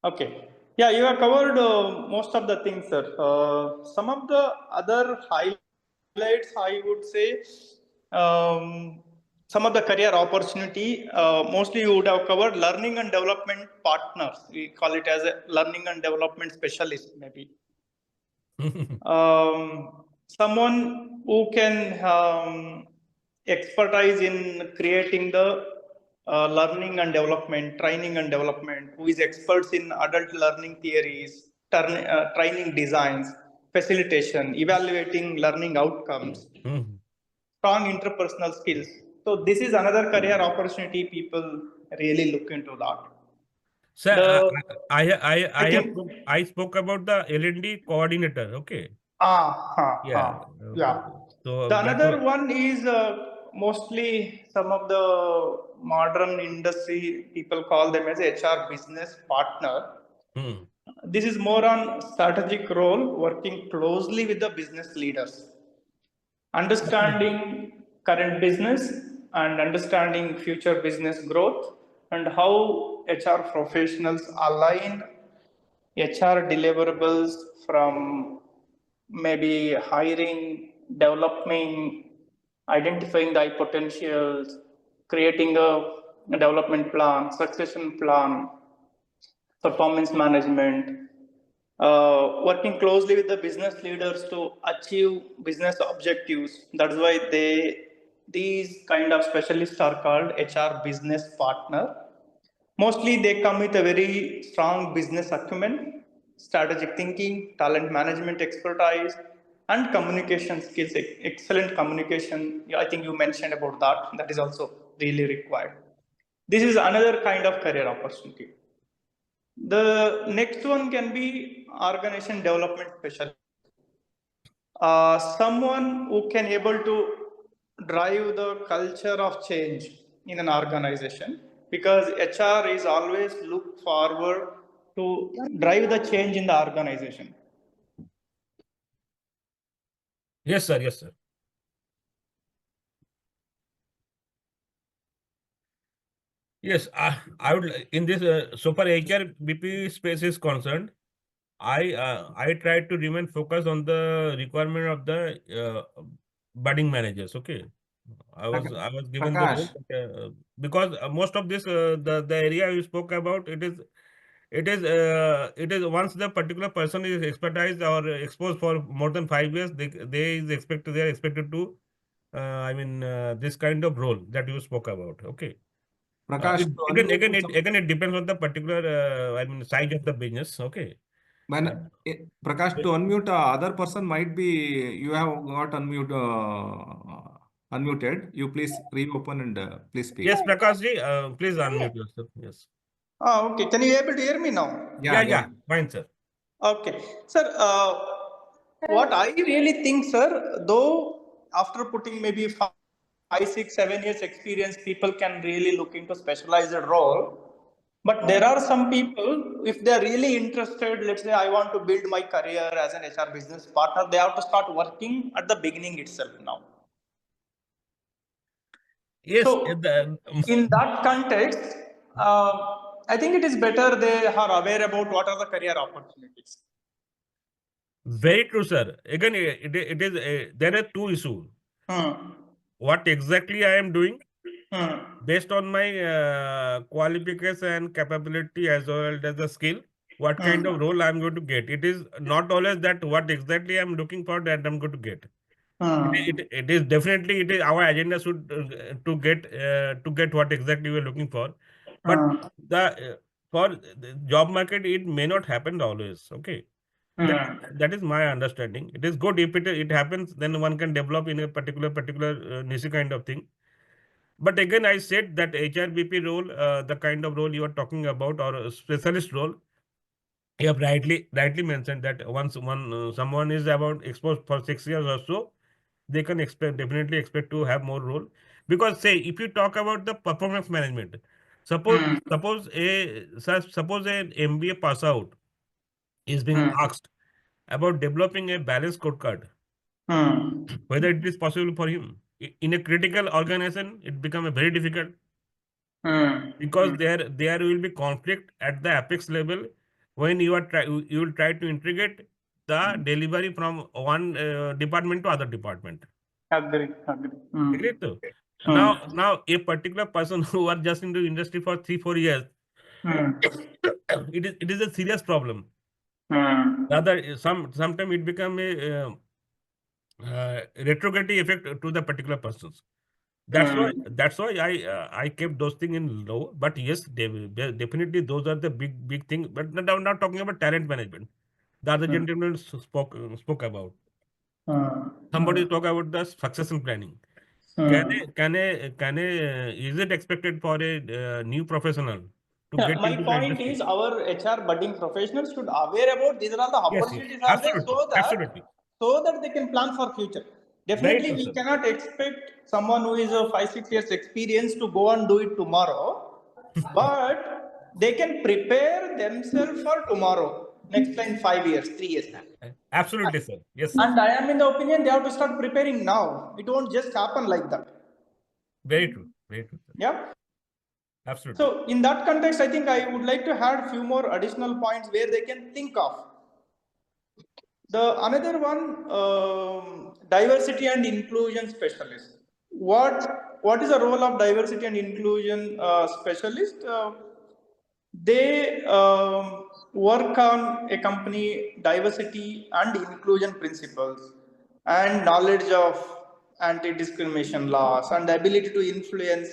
Okay. Yeah, you have covered most of the things, sir. Some of the other highlights, I would say, some of the career opportunity, mostly you would have covered learning and development partners. We call it as a learning and development specialist, maybe. Someone who can expertise in creating the learning and development, training and development, who is experts in adult learning theories, training designs, facilitation, evaluating learning outcomes, strong interpersonal skills. So this is another career opportunity people really look into that. Sir, think I spoke about the L&D coordinator. Okay. Yeah. yeah. So The another one is mostly some of the modern industry people call them as HR business partner. This is more on strategic role, working closely with the business leaders. understanding current business and understanding future business growth, and how HR professionals align HR deliverables from maybe hiring, developing, identifying the high potentials, creating a development plan, succession plan, performance management, working closely with the business leaders to achieve business objectives. That's why these kind of specialists are called HR business partner. Mostly they come with a very strong business acumen, strategic thinking, talent management expertise, and communication skills. Excellent communication. I think you mentioned about that. That is also really required. This is another kind of career opportunity. The next one can be organization development specialist. Someone who can able to drive the culture of change in an organization, because HR is always look forward to drive the change in the organization. Yes, sir. Yes, sir. Yes, I would in this so far HR BP space is concerned, I try to remain focused on the requirement of the budding managers. Okay, I was given the role Prakash, because most of this the area you spoke about, it is once the particular person is expertise or exposed for more than 5 years, they are expected to this kind of role that you spoke about. Okay. Prakash, to Again, it depends on the particular, size of the business. Okay. Prakash, to unmute other person might be you have got unmuted. You please reopen and please speak. Yes, Prakash ji, please unmute yourself. Yes. Okay. Can you able to hear me now? Yeah. Fine, sir. Okay, sir. What I really think, sir, though after putting maybe 5, 6, 7 years experience, people can really look into specialized role. But there are some people, if they are really interested, let's say I want to build my career as an HR business partner, they have to start working at the beginning itself now. Yes. So, in that context, I think it is better they are aware about what are the career opportunities. Very true, sir. Again, it is there are two issues. What exactly I am doing based on my qualification and capability as well as the skill, what kind of role I'm going to get. It is not always that what exactly I'm looking for that I'm going to get. It is definitely our agenda should to get what exactly we're looking for. But for the job market, it may not happen always. Okay. That is my understanding. It is good if it happens, then one can develop in a particular niche kind of thing. But again, I said that HRBP role, the kind of role you are talking about, or a specialist role, you have rightly mentioned that once someone is about exposed for 6 years or so, they can definitely expect to have more role. Because say if you talk about the performance management, suppose an MBA pass out is being asked about developing a balanced scorecard, whether it is possible for him in a critical organization, it becomes very difficult. Because there will be conflict at the apex level when you will try to integrate the delivery from one department to other department. Agree. Agree too. Now a particular person who are just into industry for 3-4 years, it is a serious problem. Rather, sometimes it become a retrograde effect to the particular persons. That's why I kept those things in low. But yes, definitely those are the big thing. But now I'm not talking about talent management. The other gentleman spoke about. Somebody talk about the succession planning. Is it expected for a new professional to get My into the point industry? is our HR budding professionals should aware about these are all the opportunities are there, so that they can plan for future. Definitely, we cannot expect someone who is a 5-6 years experience to go and do it tomorrow, but they can prepare themselves for tomorrow. next line 5 years, 3 years. Absolutely, sir. Yes. And I am in the opinion they have to start preparing now. It won't just happen like that. Very true. Very true. Sir. Yeah. Absolutely. So in that context, I think I would like to add few more additional points where they can think of. The another one, diversity and inclusion specialist. What is the role of diversity and inclusion specialist? They work on a company diversity and inclusion principles and knowledge of anti-discrimination laws and the ability to influence,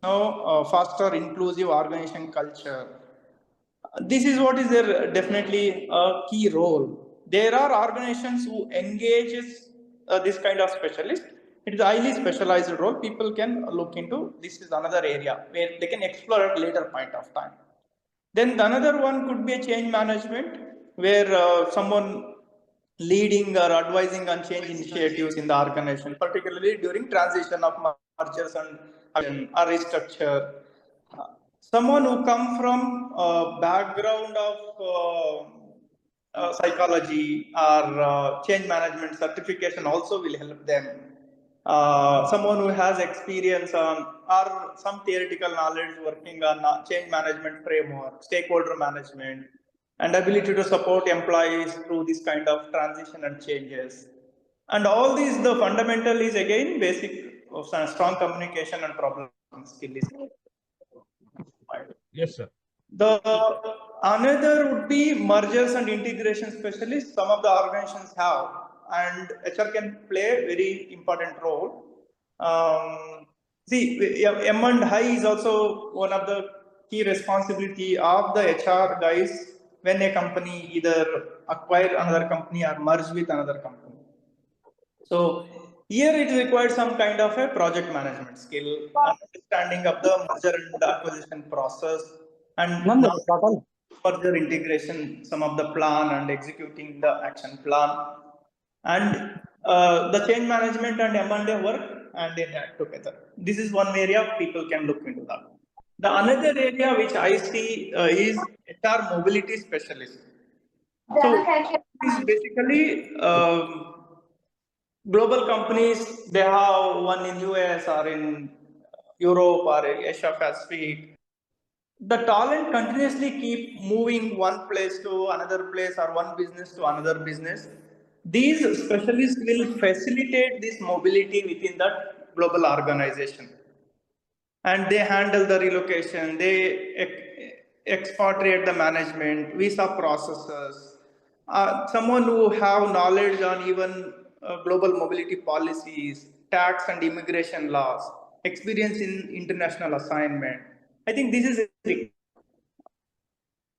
faster inclusive organization culture. This is what is their definitely a key role. There are organizations who engages this kind of specialist. It is a highly specialized role. People can look into. This is another area where they can explore at later point of time. Then the another one could be a change management, where someone leading or advising on change initiatives in the organization, particularly during transition of mergers and or restructure. Someone who come from a background of psychology or change management certification also will help them. Someone who has experience on or some theoretical knowledge working on change management framework, stakeholder management, and ability to support employees through this kind of transition and changes. And all these, the fundamental is again basic of strong communication and problem skill is. Yes, sir. The another would be mergers and integration specialists. Some of the organizations have, and HR can play a very important role. See, M and I is also one of the key responsibility of the HR guys when a company either acquire another company or merge with another company. So here it requires some kind of a project management skill, understanding of the merger and acquisition process, and further integration, some of the plan and executing the action plan, and the change management and M&A work and they act together. This is one area people can look into that. The another area which I see is HR mobility specialist. So it's basically global companies, they have one in US or in Europe or Asia Pacific. The talent continuously keep moving one place to another place or one business to another business. These specialists will facilitate this mobility within that global organization. And they handle the relocation, they expatriate the management, visa processes. Someone who have knowledge on even global mobility policies, tax and immigration laws, experience in international assignment. I think this is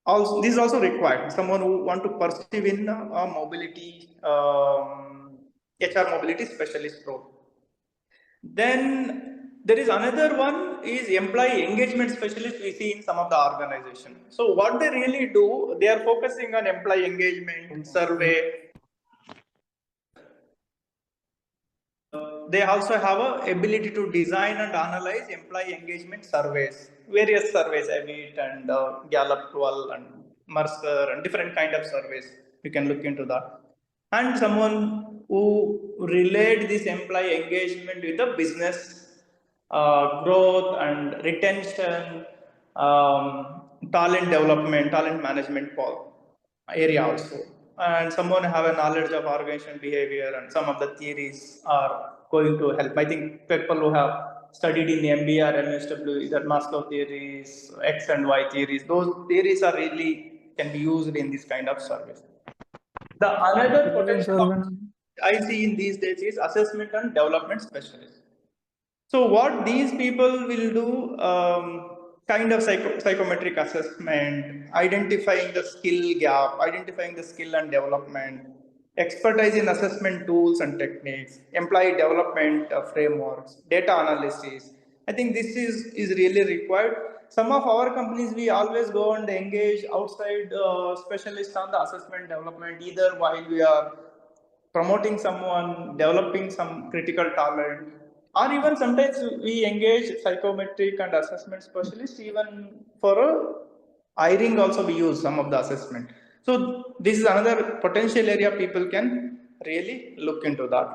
also required. Someone who want to pursue in a mobility, HR mobility specialist role. Then there is another one is employee engagement specialist we see in some of the organization. So what they really do, they are focusing on employee engagement, survey. They also have a ability to design and analyze employee engagement surveys, various surveys, Avid and Gallup 12 and Mercer and different kind of surveys. You can look into that. And someone who relate this employee engagement with the business growth and retention, talent development, talent management area also. And someone have a knowledge of organization behavior and some of the theories are going to help. I think people who have studied in MBA or MSW, that Maslow theories, X and Y theories, those theories are really can be used in this kind of service. The another potential I see in these days is assessment and development specialist. So what these people will do, kind of psychometric assessment, identifying the skill gap, identifying the skill and development, expertise in assessment tools and techniques, employee development frameworks, data analysis. I think this is really required. Some of our companies, we always go and engage outside specialists on the assessment development, either while we are promoting someone, developing some critical talent, or even sometimes we engage psychometric and assessment specialists even for hiring also we use some of the assessment. So this is another potential area people can really look into that.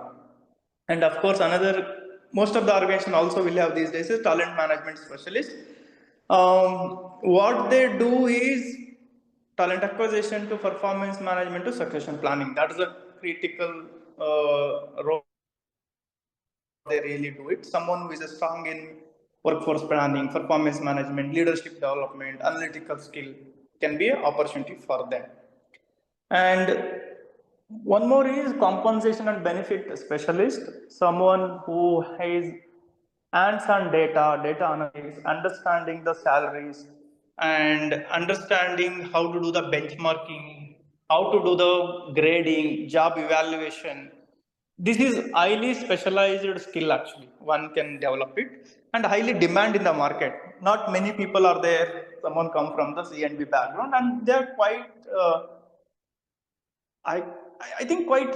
And of course, most of the organization also will have these days is talent management specialist. What they do is talent acquisition to performance management to succession planning. That is a critical role they really do it. Someone who is strong in workforce planning, performance management, leadership development, analytical skill can be an opportunity for them. And one more is compensation and benefit specialist, someone who has hands-on data analysis, understanding the salaries, and understanding how to do the benchmarking, how to do the grading, job evaluation. This is highly specialized skill actually. One can develop it and highly demand in the market. Not many people are there. Someone come from the C&B background and they are quite I think quite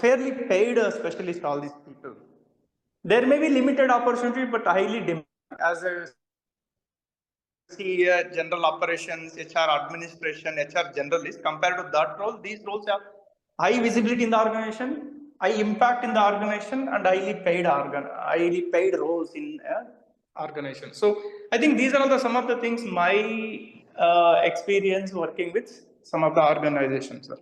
fairly paid specialists, all these people. There may be limited opportunity, but highly demand. As a general operations, HR administration, HR generalist, compared to that role, these roles have high visibility in the organization, high impact in the organization, and highly paid roles in organization. So I think these are some of the things my experience working with some of the organizations. Sir.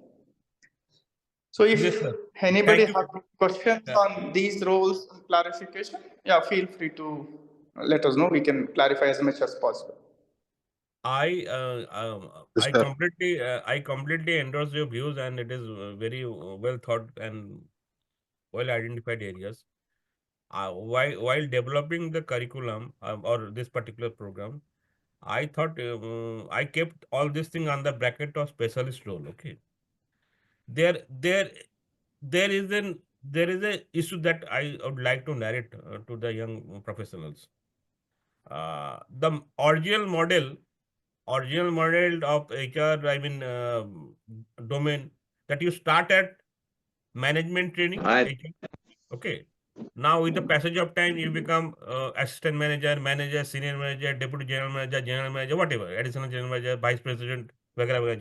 So if Yes, sir. anybody Thank you. have questions on these roles and clarification, yeah, feel free to let us know. We can clarify as much as possible. I Sir. completely endorse your views, and it is very well thought and well identified areas. While developing the curriculum or this particular program, I thought I kept all this thing on the bracket of specialist role. Okay, there is a issue that I would like to narrate to the young professionals. The original model of HR, I mean, domain, that you start at management training, HR, okay. Now with the passage of time, you become assistant manager, senior manager, deputy general manager, whatever, additional general manager, vice president, whatever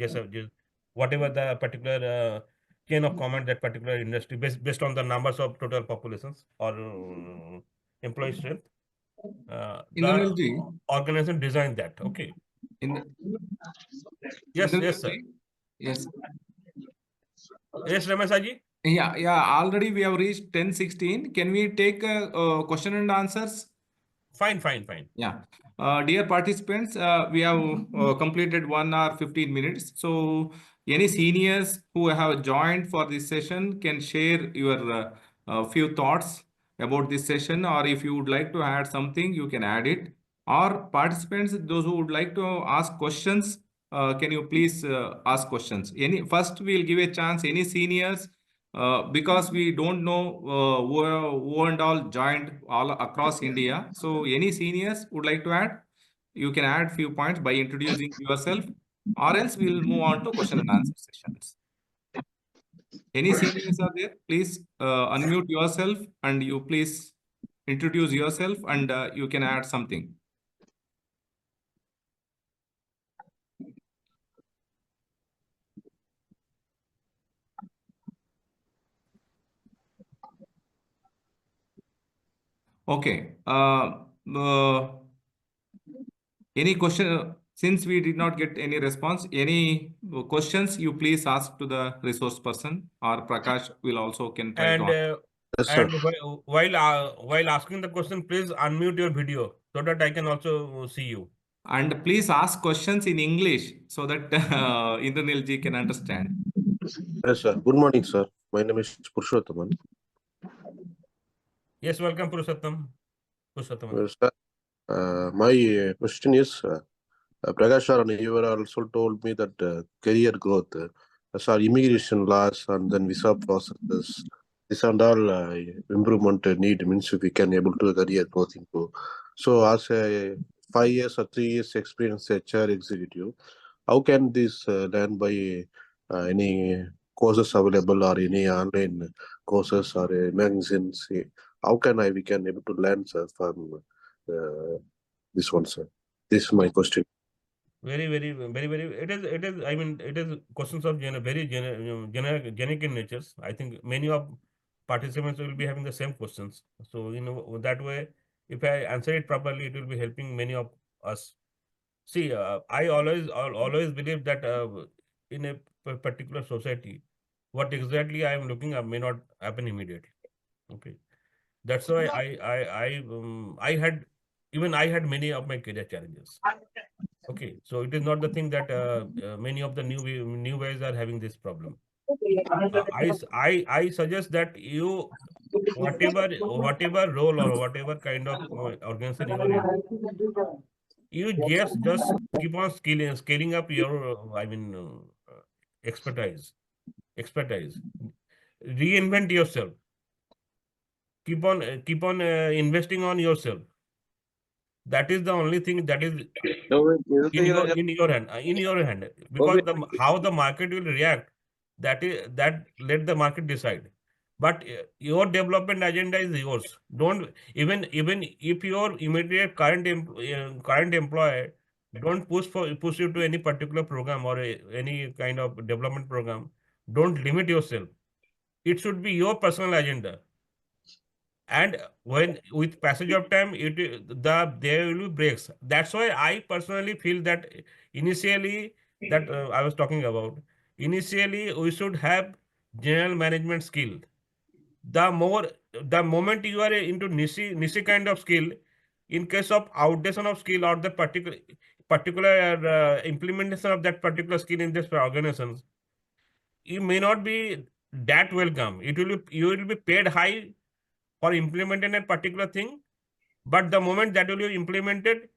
the particular chain of command that particular industry based on the numbers of total populations or employee strength. Indranil The ji, organization designed that. Okay. Yes, Indranil yes, sir. ji, yes. Yes, Ramesh. Yeah. Already we have reached 10:16. Can we take question and answers? Fine. Yeah. Dear participants, we have completed 1 hour 15 minutes. So any seniors who have joined for this session can share your few thoughts about this session, or if you would like to add something, you can add it. Or participants, those who would like to ask questions, can you please ask questions? First, we'll give a chance, any seniors, because we don't know who and all joined all across India. So any seniors would like to add, you can add few points by introducing yourself, or else we'll move on to question and answer sessions. Any seniors are there? Please unmute yourself and you please introduce yourself and you can add something. Okay. Any question? Since we did not get any response, any questions, you please ask to the resource person, or Prakash will also can try to answer. Yes, sir. And while asking the question, please unmute your video so that I can also see you. And please ask questions in English so that Indranil ji can understand. Yes, sir. Good morning, sir. My name is Purushothaman. Yes, welcome, Purushottam. Sir, my question is, Prakash sir, you were also told me that career growth, sir, immigration laws and then visa processes, this and all improvement need means we can able to career growth improve. So as a 5 years or 3 years experience HR executive, how can this learn by any courses available or any online courses or magazines? How can we can able to learn, sir, from this one, sir? This is my question. very. It is. I mean, it is questions of very generic in nature. I think many of participants will be having the same questions. So, that way, if I answer it properly, it will be helping many of us. See, I'll always believe that in a particular society, what exactly I am looking at may not happen immediately. Okay, that's why I had many of my career challenges. Okay, so it is not the thing that many of the new guys are having this problem. I suggest that you whatever role or whatever kind of organization you are into, you just keep on scaling up your expertise expertise. Reinvent yourself. Keep on investing on yourself. That is the only thing that is in your hand, because how the market will react, that let the market decide. But your development agenda is yours. Don't even if your immediate current employer don't push you to any particular program or any kind of development program, don't limit yourself. It should be your personal agenda. And when with passage of time there will be breaks. That's why I personally feel that initially that I was talking about, initially we should have general management skill. The moment you are into niche kind of skill, in case of outdated of skill or the particular implementation of that particular skill in this organizations, you may not be that welcome. You will be paid high for implementing a particular thing, but the moment that will be implemented,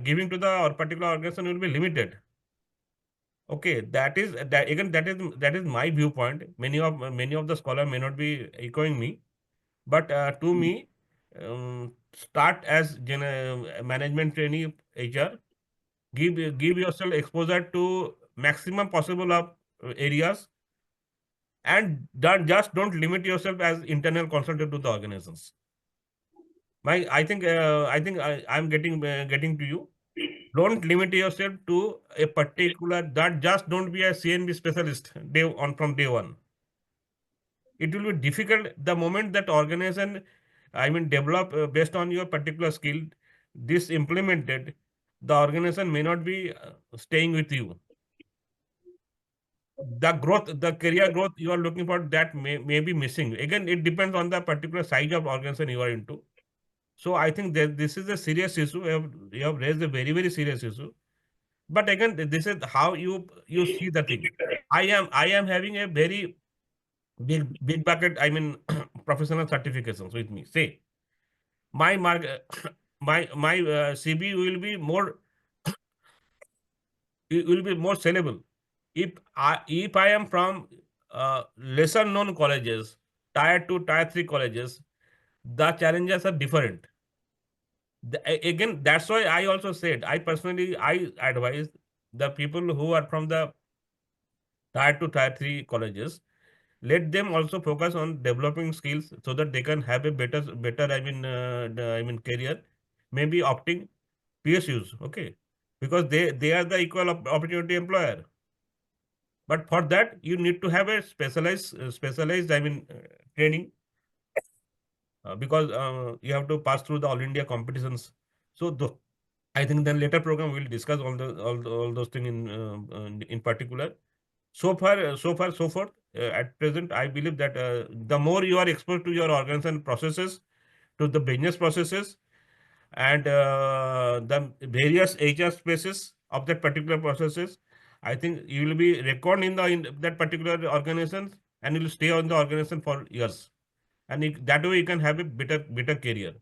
giving to the or particular organization will be limited. Okay, that is my viewpoint. Many of the scholars may not be echoing me, but to me, start as management trainee HR. Give yourself exposure to maximum possible of areas, and don't limit yourself as internal consultant to the organizations. I'm getting to you. Don't limit yourself to a particular, that just don't be a CNB specialist from day one. It will be difficult the moment that organization, develop based on your particular skill, this implemented, the organization may not be staying with you. The career growth you are looking for, that may be missing. Again, it depends on the particular size of organization you are into. So I think that this is a serious issue. You have raised a very serious issue. But again, this is how you see the thing. I am having a very big bucket. Professional certifications with me. Say my mark, my CB will be more sellable if I am from lesser known colleges, tier 2, tier 3 colleges. The challenges are different. Again, that's why I also said, I advise the people who are from the tier 2, tier 3 colleges, let them also focus on developing skills so that they can have a better career, maybe opting PSUs. Okay, because they are the equal opportunity employer. But for that, you need to have a specialized training, because you have to pass through the all India competitions. So I think then later program we'll discuss all those things in particular. So forth. At present, I believe that the more you are exposed to your organization processes, to the business processes, and the various HR spaces of that particular processes, I think you will be reckoned in that particular organization, and you will stay on the organization for years. And that way you can have a better career.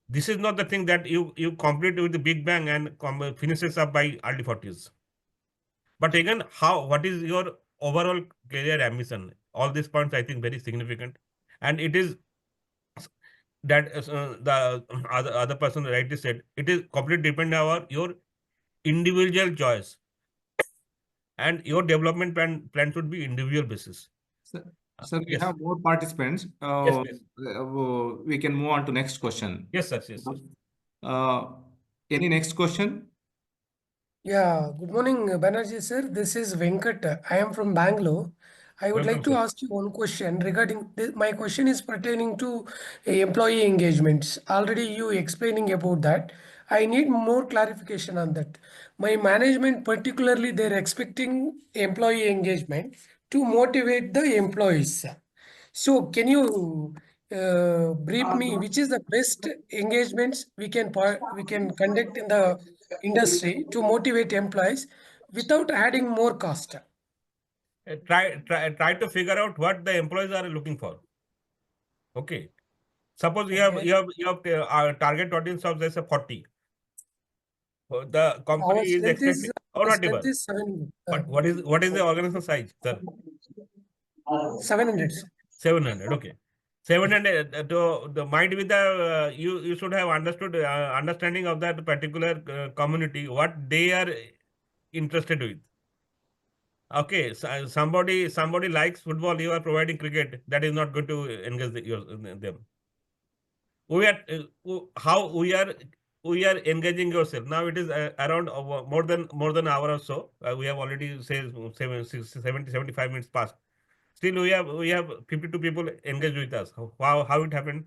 This is not the thing that you complete with the big bang and finishes up by early 40s. But again, what is your overall career ambition? All these points I think very significant, and it is that the other person rightly said, it is completely dependent on your individual choice, and your development plan should be individual basis. Sir, we Yes. have more participants. Yes, please. We can move on to next question. Yes, sir. Yes, sir. Any next question? Yeah, good morning, Banerjee sir. This is Venkat. I am from Bangalore. I would Welcome, like to sir. ask you one question regarding this. My question is pertaining to employee engagements. Already you explaining about that. I need more clarification on that. My management, particularly, they're expecting employee engagement to motivate the employees. So can you brief me which is the best engagements we can conduct in the industry to motivate employees without adding more cost? Try to figure out what the employees are looking for. Okay. Suppose you have target audience of let's say 40. The company is expecting Our not strength even. is 7. But what is the organization size, sir? 700. 700. Okay. 700 to the might with the you should have understood understanding of that particular community what they are interested with. Okay, so, somebody likes football, you are providing cricket, that is not going to engage them. We are how we are engaging yourself now. It is around more than an hour or so. We have already said 75 minutes past. Still we have 52 people engaged with us. How it happened?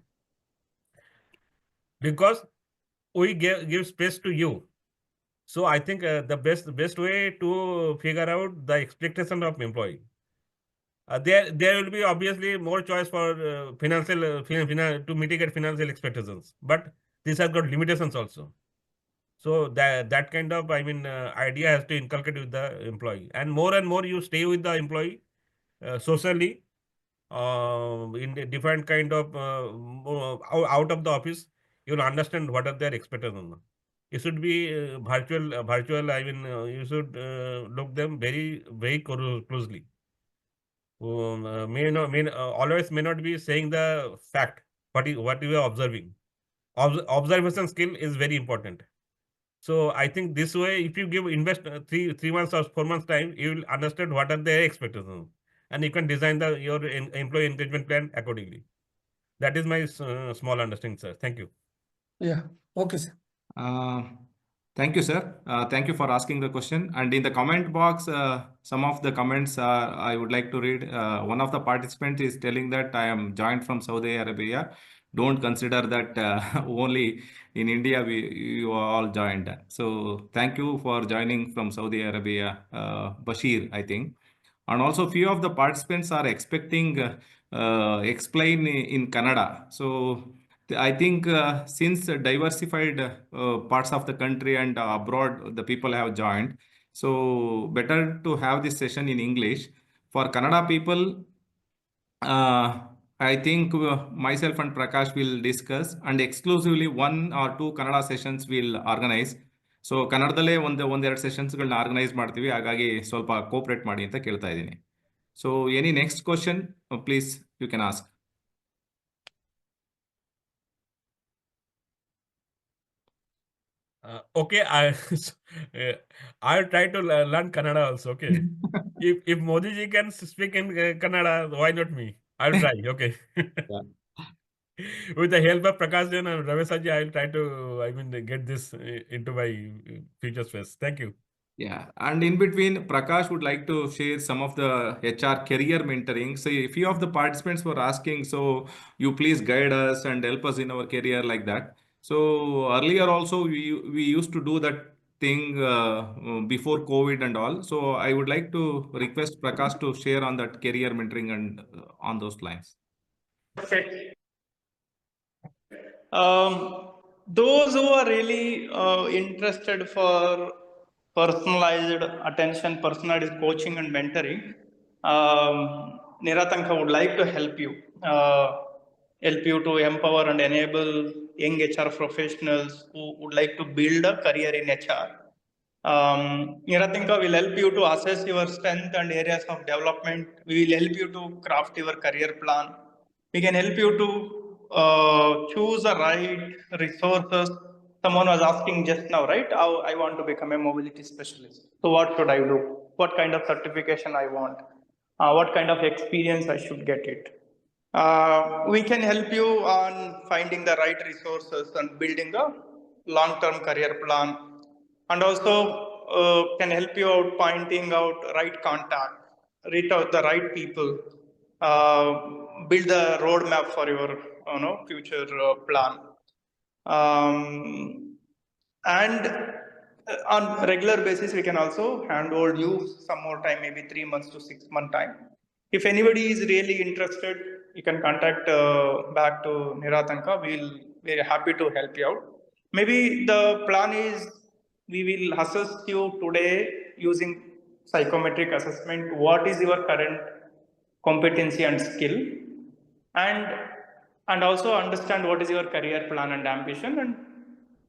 Because we give space to you. So I think the best way to figure out the expectation of employee. There will be obviously more choice for financial to mitigate financial expectations, but these have got limitations also. So that kind of idea has to inculcate with the employee, and more you stay with the employee socially in the different kind of out of the office, you'll understand what are their expectations. It should be virtual. You should look them very closely. Always may not be saying the fact what you are observing. Observation skill is very important. So I think this way, if you invest 3 months or 4 months time, you will understand what are their expectations, and you can design your employee engagement plan accordingly. That is my small understanding, sir. Thank you. Yeah. Okay, sir. Thank you, sir. Thank you for asking the question. And in the comment box, some of the comments I would like to read. One of the participants is telling that I am joined from Saudi Arabia. Don't consider that only in India you are all joined. So thank you for joining from Saudi Arabia, Bashir, I think. And also few of the participants are expecting explain in Kannada. So I think since diversified parts of the country and abroad, the people have joined. So better to have this session in English. For Kannada people, I think myself and Prakash will discuss, and exclusively 1 or 2 Kannada sessions will organize. So ಕನ್ನಡದಲ್ಲೇ ಒಂದೆರಡು ಸೆಷನ್ಸ್ಗಳನ್ನ organise ಮಾಡ್ತೀವಿ, ಹಾಗಾಗಿ ಸ್ವಲ್ಪ cooperate ಮಾಡಿ ಅಂತ ಕೇಳ್ತಾ ಇದ್ದೀನಿ. So any next question please you can ask. Okay, I'll try to learn Kannada also. Okay, if Modi ji can speak in Kannada, why not me? I'll try. Okay. Yeah. With the help of Prakash Jain and Ramesh ji, I'll try to get this into my future space. Thank you. Yeah, and in between, Prakash would like to share some of the HR career mentoring. So a few of the participants were asking, so you please guide us and help us in our career like that. So earlier also we used to do that thing before COVID and all. So I would like to request Prakash to share on that career mentoring and on those lines. Okay. Those who are really interested for personalized attention, personalized coaching and mentoring, NIRATHANKA would like to help you to empower and enable young HR professionals who would like to build a career in HR. NIRATHANKA will help you to assess your strength and areas of development. We will help you to craft your career plan. We can help you to choose the right resources. Someone was asking just now, right? How I want to become a mobility specialist. So what should I do? What kind of certification I want? What kind of experience I should get it? We can help you on finding the right resources and building a long-term career plan, and also can help you out pointing out right contact, reach out the right people, build the roadmap for your future plan. And on regular basis, we can also handhold you some more time, maybe 3 months to 6 month time. If anybody is really interested, you can contact back to NIRATHANKA. We'll very happy to help you out. Maybe the plan is we will assess you today using psychometric assessment. What is your current competency and skill, and also understand what is your career plan and ambition, and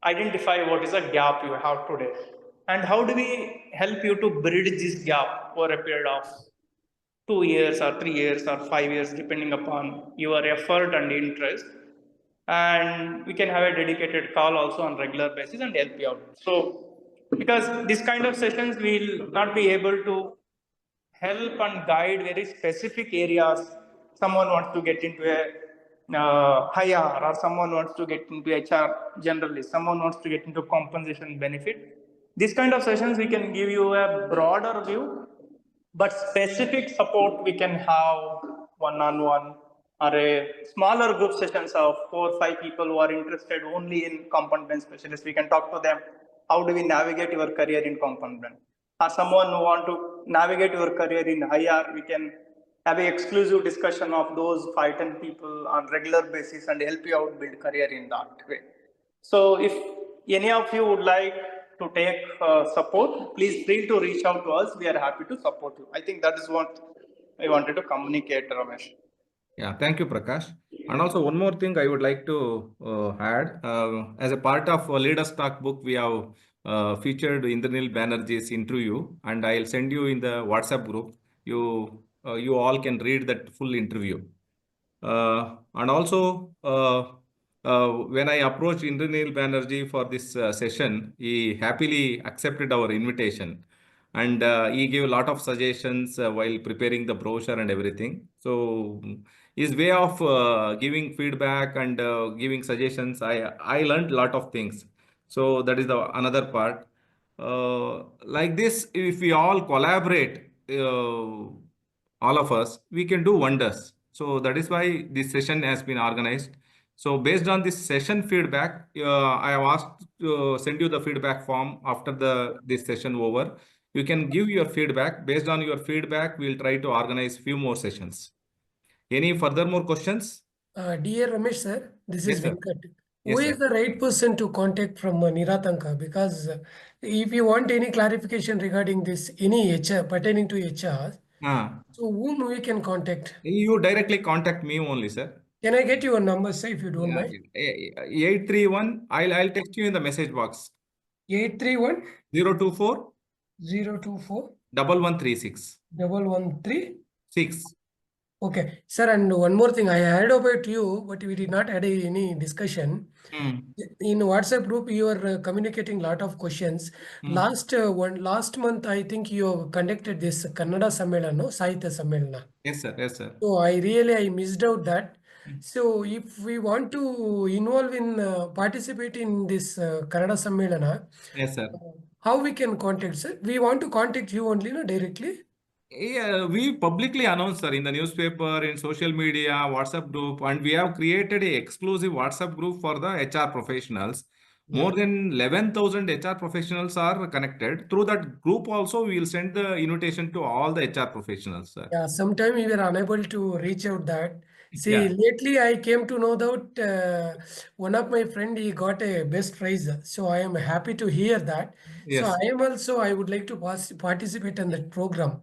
identify what is the gap you have today, and how do we help you to bridge this gap over a period of 2 years or 3 years or 5 years, depending upon your effort and interest. And we can have a dedicated call also on regular basis and help you out. So because this kind of sessions will not be able to help and guide very specific areas. Someone wants to get into a higher, or someone wants to get into HR generalist, someone wants to get into compensation benefit. This kind of sessions we can give you a broader view, but specific support we can have one-on-one or a smaller group sessions of 4 or 5 people who are interested only in component specialists. We can talk to them. How do we navigate your career in component? Or someone who want to navigate your career in IR, we can have an exclusive discussion of those 5-10 people on regular basis and help you out build career in that way. So if any of you would like to take support, please free to reach out to us. We are happy to support you. I think that is what I wanted to communicate, Ramesh. Yeah, thank you, Prakash. And also one more thing I would like to add. As a part of Leaders Talk book, we have featured Indranil Banerjee's interview, and I'll send you in the WhatsApp group. You all can read that full interview. And also, when I approached Indranil Banerjee for this session, he happily accepted our invitation. And he gave a lot of suggestions while preparing the brochure and everything. So his way of giving feedback and giving suggestions, I learned a lot of things. So that is another part. Like this, if we all collaborate, all of us, we can do wonders. So that is why this session has been organized. So based on this session feedback, I have asked to send you the feedback form after this session over. You can give your feedback. Based on your feedback, we'll try to organize few more sessions. Any further more questions? Dear Ramesh sir, this Yes, is sir. Venkat. Yes, Who sir. is the right person to contact from NIRATHANKA? Because if you want any clarification regarding this, any HR pertaining to HR, so whom we can contact? You directly contact me only, sir. Can I get your number, sir, if you don't mind? 831. I'll text you in the message box. 831 024 024 1136 113. 6. Okay, sir, and one more thing, I heard about you, but we did not had any discussion. In WhatsApp group, you are communicating lot of questions. Last month, I think you conducted this Kannada Sammelana, no? Sahitya Sammelana. Yes, sir. Yes, sir. So I missed out that. So if we want to involve in participate in this Kannada Sammelana, Yes, sir. how we can contact, sir? We want to contact you only, no, directly? Yeah, we publicly announced, sir, in the newspaper, in social media, WhatsApp group, and we have created a exclusive WhatsApp group for the HR professionals. More than 11,000 HR professionals are connected. Through that group also, we will send the invitation to all the HR professionals, sir. Yeah, sometimes we were unable to reach out that. See, Yeah. lately I came to know that one of my friend, he got a best prize. So I am happy to hear that. Yes. So I would like to participate in that program.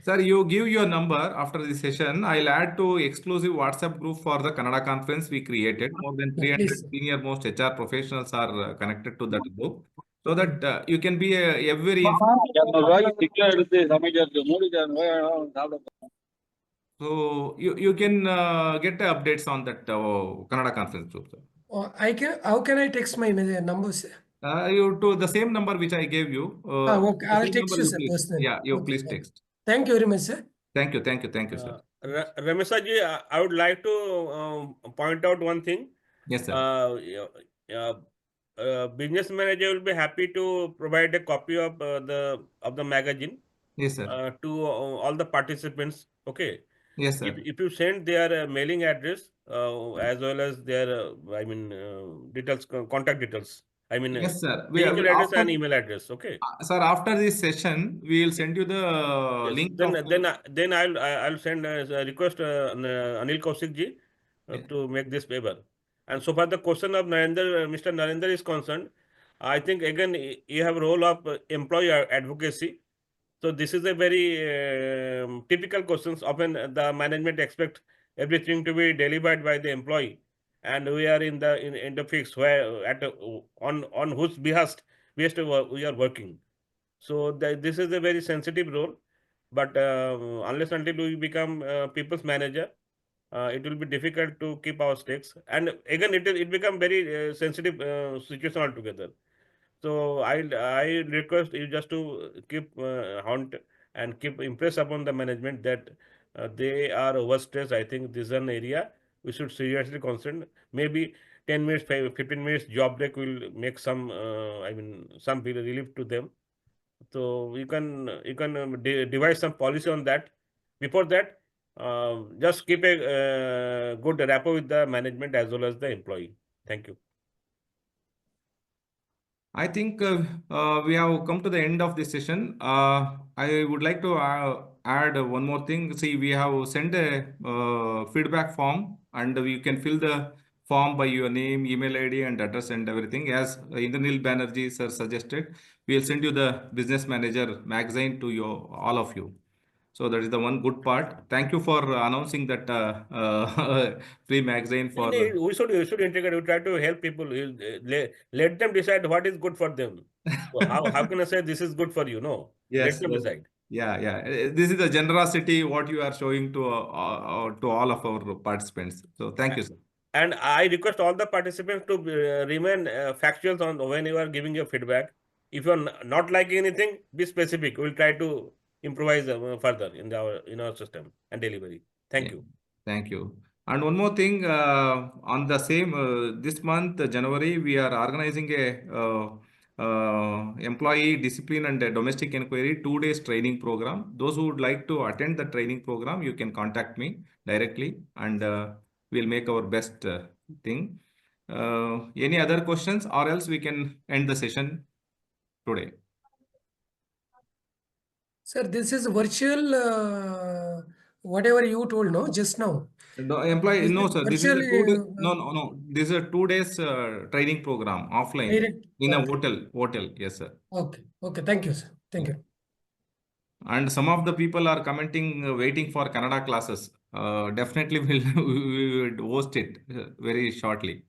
Sir, you give your number after this session. I'll add to exclusive WhatsApp group for the Kannada conference we created. More than 300 senior most HR professionals are connected to that group. So that you can be every. So you can get updates on that Kannada conference group, sir. How can I text my number, sir? You to the same number which I gave you. Okay, I'll text you, sir, personally. Yeah, you Okay, please text. Thank you very much, sir. Thank you, sir. Ramesh-ji, I would like to point out one thing. Yes, sir. business manager will be happy to provide a copy of the magazine Yes, sir. to all the participants. Okay. Yes, sir. If you send their mailing address as well as their details, contact details. I mean Yes, sir. physical address After, and email address. Okay. sir, after this session, we will send you the Yes. link Then of then the. then I'll send a request Anil Kaushik ji Yeah. to make this paper. And so far the question of Mr. Narendra is concerned, I think again you have a role of employee advocacy. So this is a very typical questions. Often the management expect everything to be delivered by the employee, and we are in the fix where on whose behest we are working. So this is a very sensitive role, but unless until we become people's manager, it will be difficult to keep our stakes. And again, it become very sensitive situation altogether. So I request you just to keep hunt and keep impress upon the management that they are overstressed. I think this is an area we should seriously concern. Maybe 10 minutes, 15 minutes job break will make some some relief to them. So you can devise some policy on that. Before that, just keep a good rapport with the management as well as the employee. Thank you. I think we have come to the end of this session. I would like to add one more thing. See, we have sent a feedback form, and you can fill the form by your name, email ID, and address and everything. As Indranil Banerjee sir suggested, we will send you the Business Manager magazine to all of you. So that is the one good part. Thank you for announcing that free magazine for. We should integrate. We try to help people. Let them decide what is good for them. So how can I say this is good for you? No, let Yes, them yes. decide. Yeah, yeah. This is the generosity what you are showing to all of our participants. So thank you, sir. And I request all the participants to remain factual on when you are giving your feedback. If you are not liking anything, be specific. We'll try to improvise further in our system and delivery. Thank Yeah, you. thank you. And one more thing, on the same this month, January, we are organizing a employee discipline and a domestic inquiry 2 days training program. Those who would like to attend the training program, you can contact me directly, and we'll make our best thing. Any other questions, or else we can end the session today. Sir, this is virtual, whatever you told, no, just now. No, employee, Is no, it sir. This is a virtual, 2 day. No. This is a 2 days training program offline direct? in a Okay, hotel. Hotel, yes, sir. okay. Thank you, sir. Thank you. And some of the people are commenting, waiting for Kannada classes. Definitely, we will host it very shortly.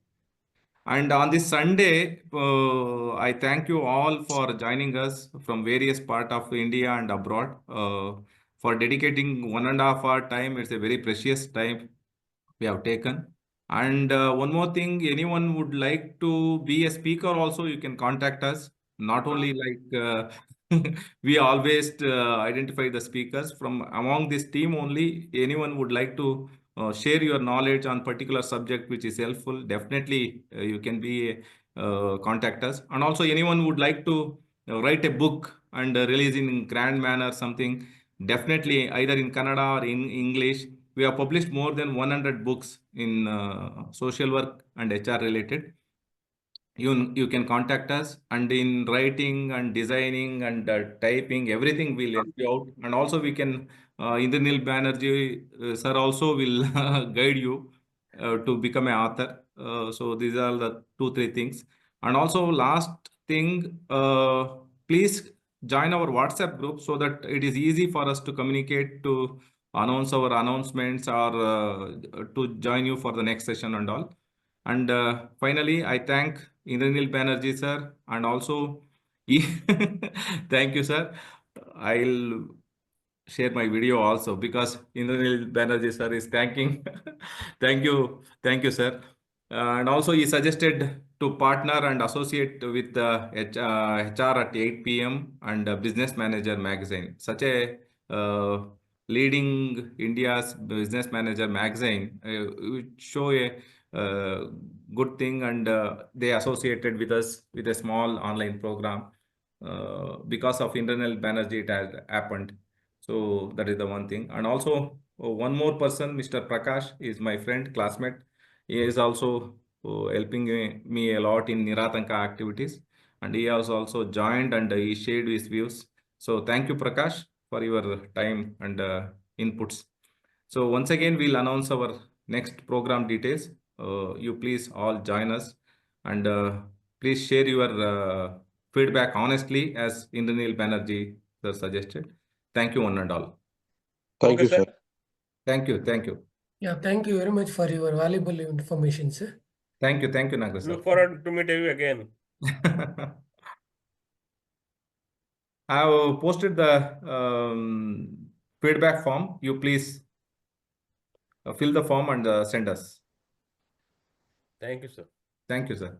And on this Sunday, I thank you all for joining us from various part of India and abroad. For dedicating 1.5 hour time, it's a very precious time we have taken. And one more thing, anyone would like to be a speaker also, you can contact us. Not only like we always identify the speakers from among this team only. Anyone would like to share your knowledge on particular subject which is helpful, definitely you can be contact us. And also anyone would like to write a book and release in grand manner something, definitely either in Kannada or in English. We have published more than 100 books in social work and HR related. You can contact us, and in writing and designing and typing, everything will help you out. And also we can, Indranil Banerjee sir also will guide you to become an author. So these are the 2-3 things. And also last thing, please join our WhatsApp group so that it is easy for us to communicate, to announce our announcements, or to join you for the next session and all. And finally, I thank Indranil Banerjee sir, and also thank you, sir. I'll share my video also because Indranil Banerjee sir is thanking. Thank you, sir. And also he suggested to partner and associate with HR at 8 p.m. and Business Manager magazine. Such a leading India's Business Manager magazine would show a good thing, and they associated with us with a small online program. Because of Indranil Banerjee, it has happened. So that is the one thing. And also one more person, Mr. Prakash, is my friend, classmate. He is also helping me a lot in NIRATHANKA activities, and he has also joined and he shared his views. So thank you, Prakash, for your time and inputs. So once again, we'll announce our next program details. You please all join us, and please share your feedback honestly, as Indranil Banerjee sir suggested. Thank you, one and all. Thank Okay, you, sir. sir. Thank you. Thank you. Yeah, thank you very much for your valuable information, sir. Thank you. Thank you, Nagar sir. Look forward to meet you again. I have posted the feedback form. You please fill the form and send us. Thank you, sir. Thank you, sir.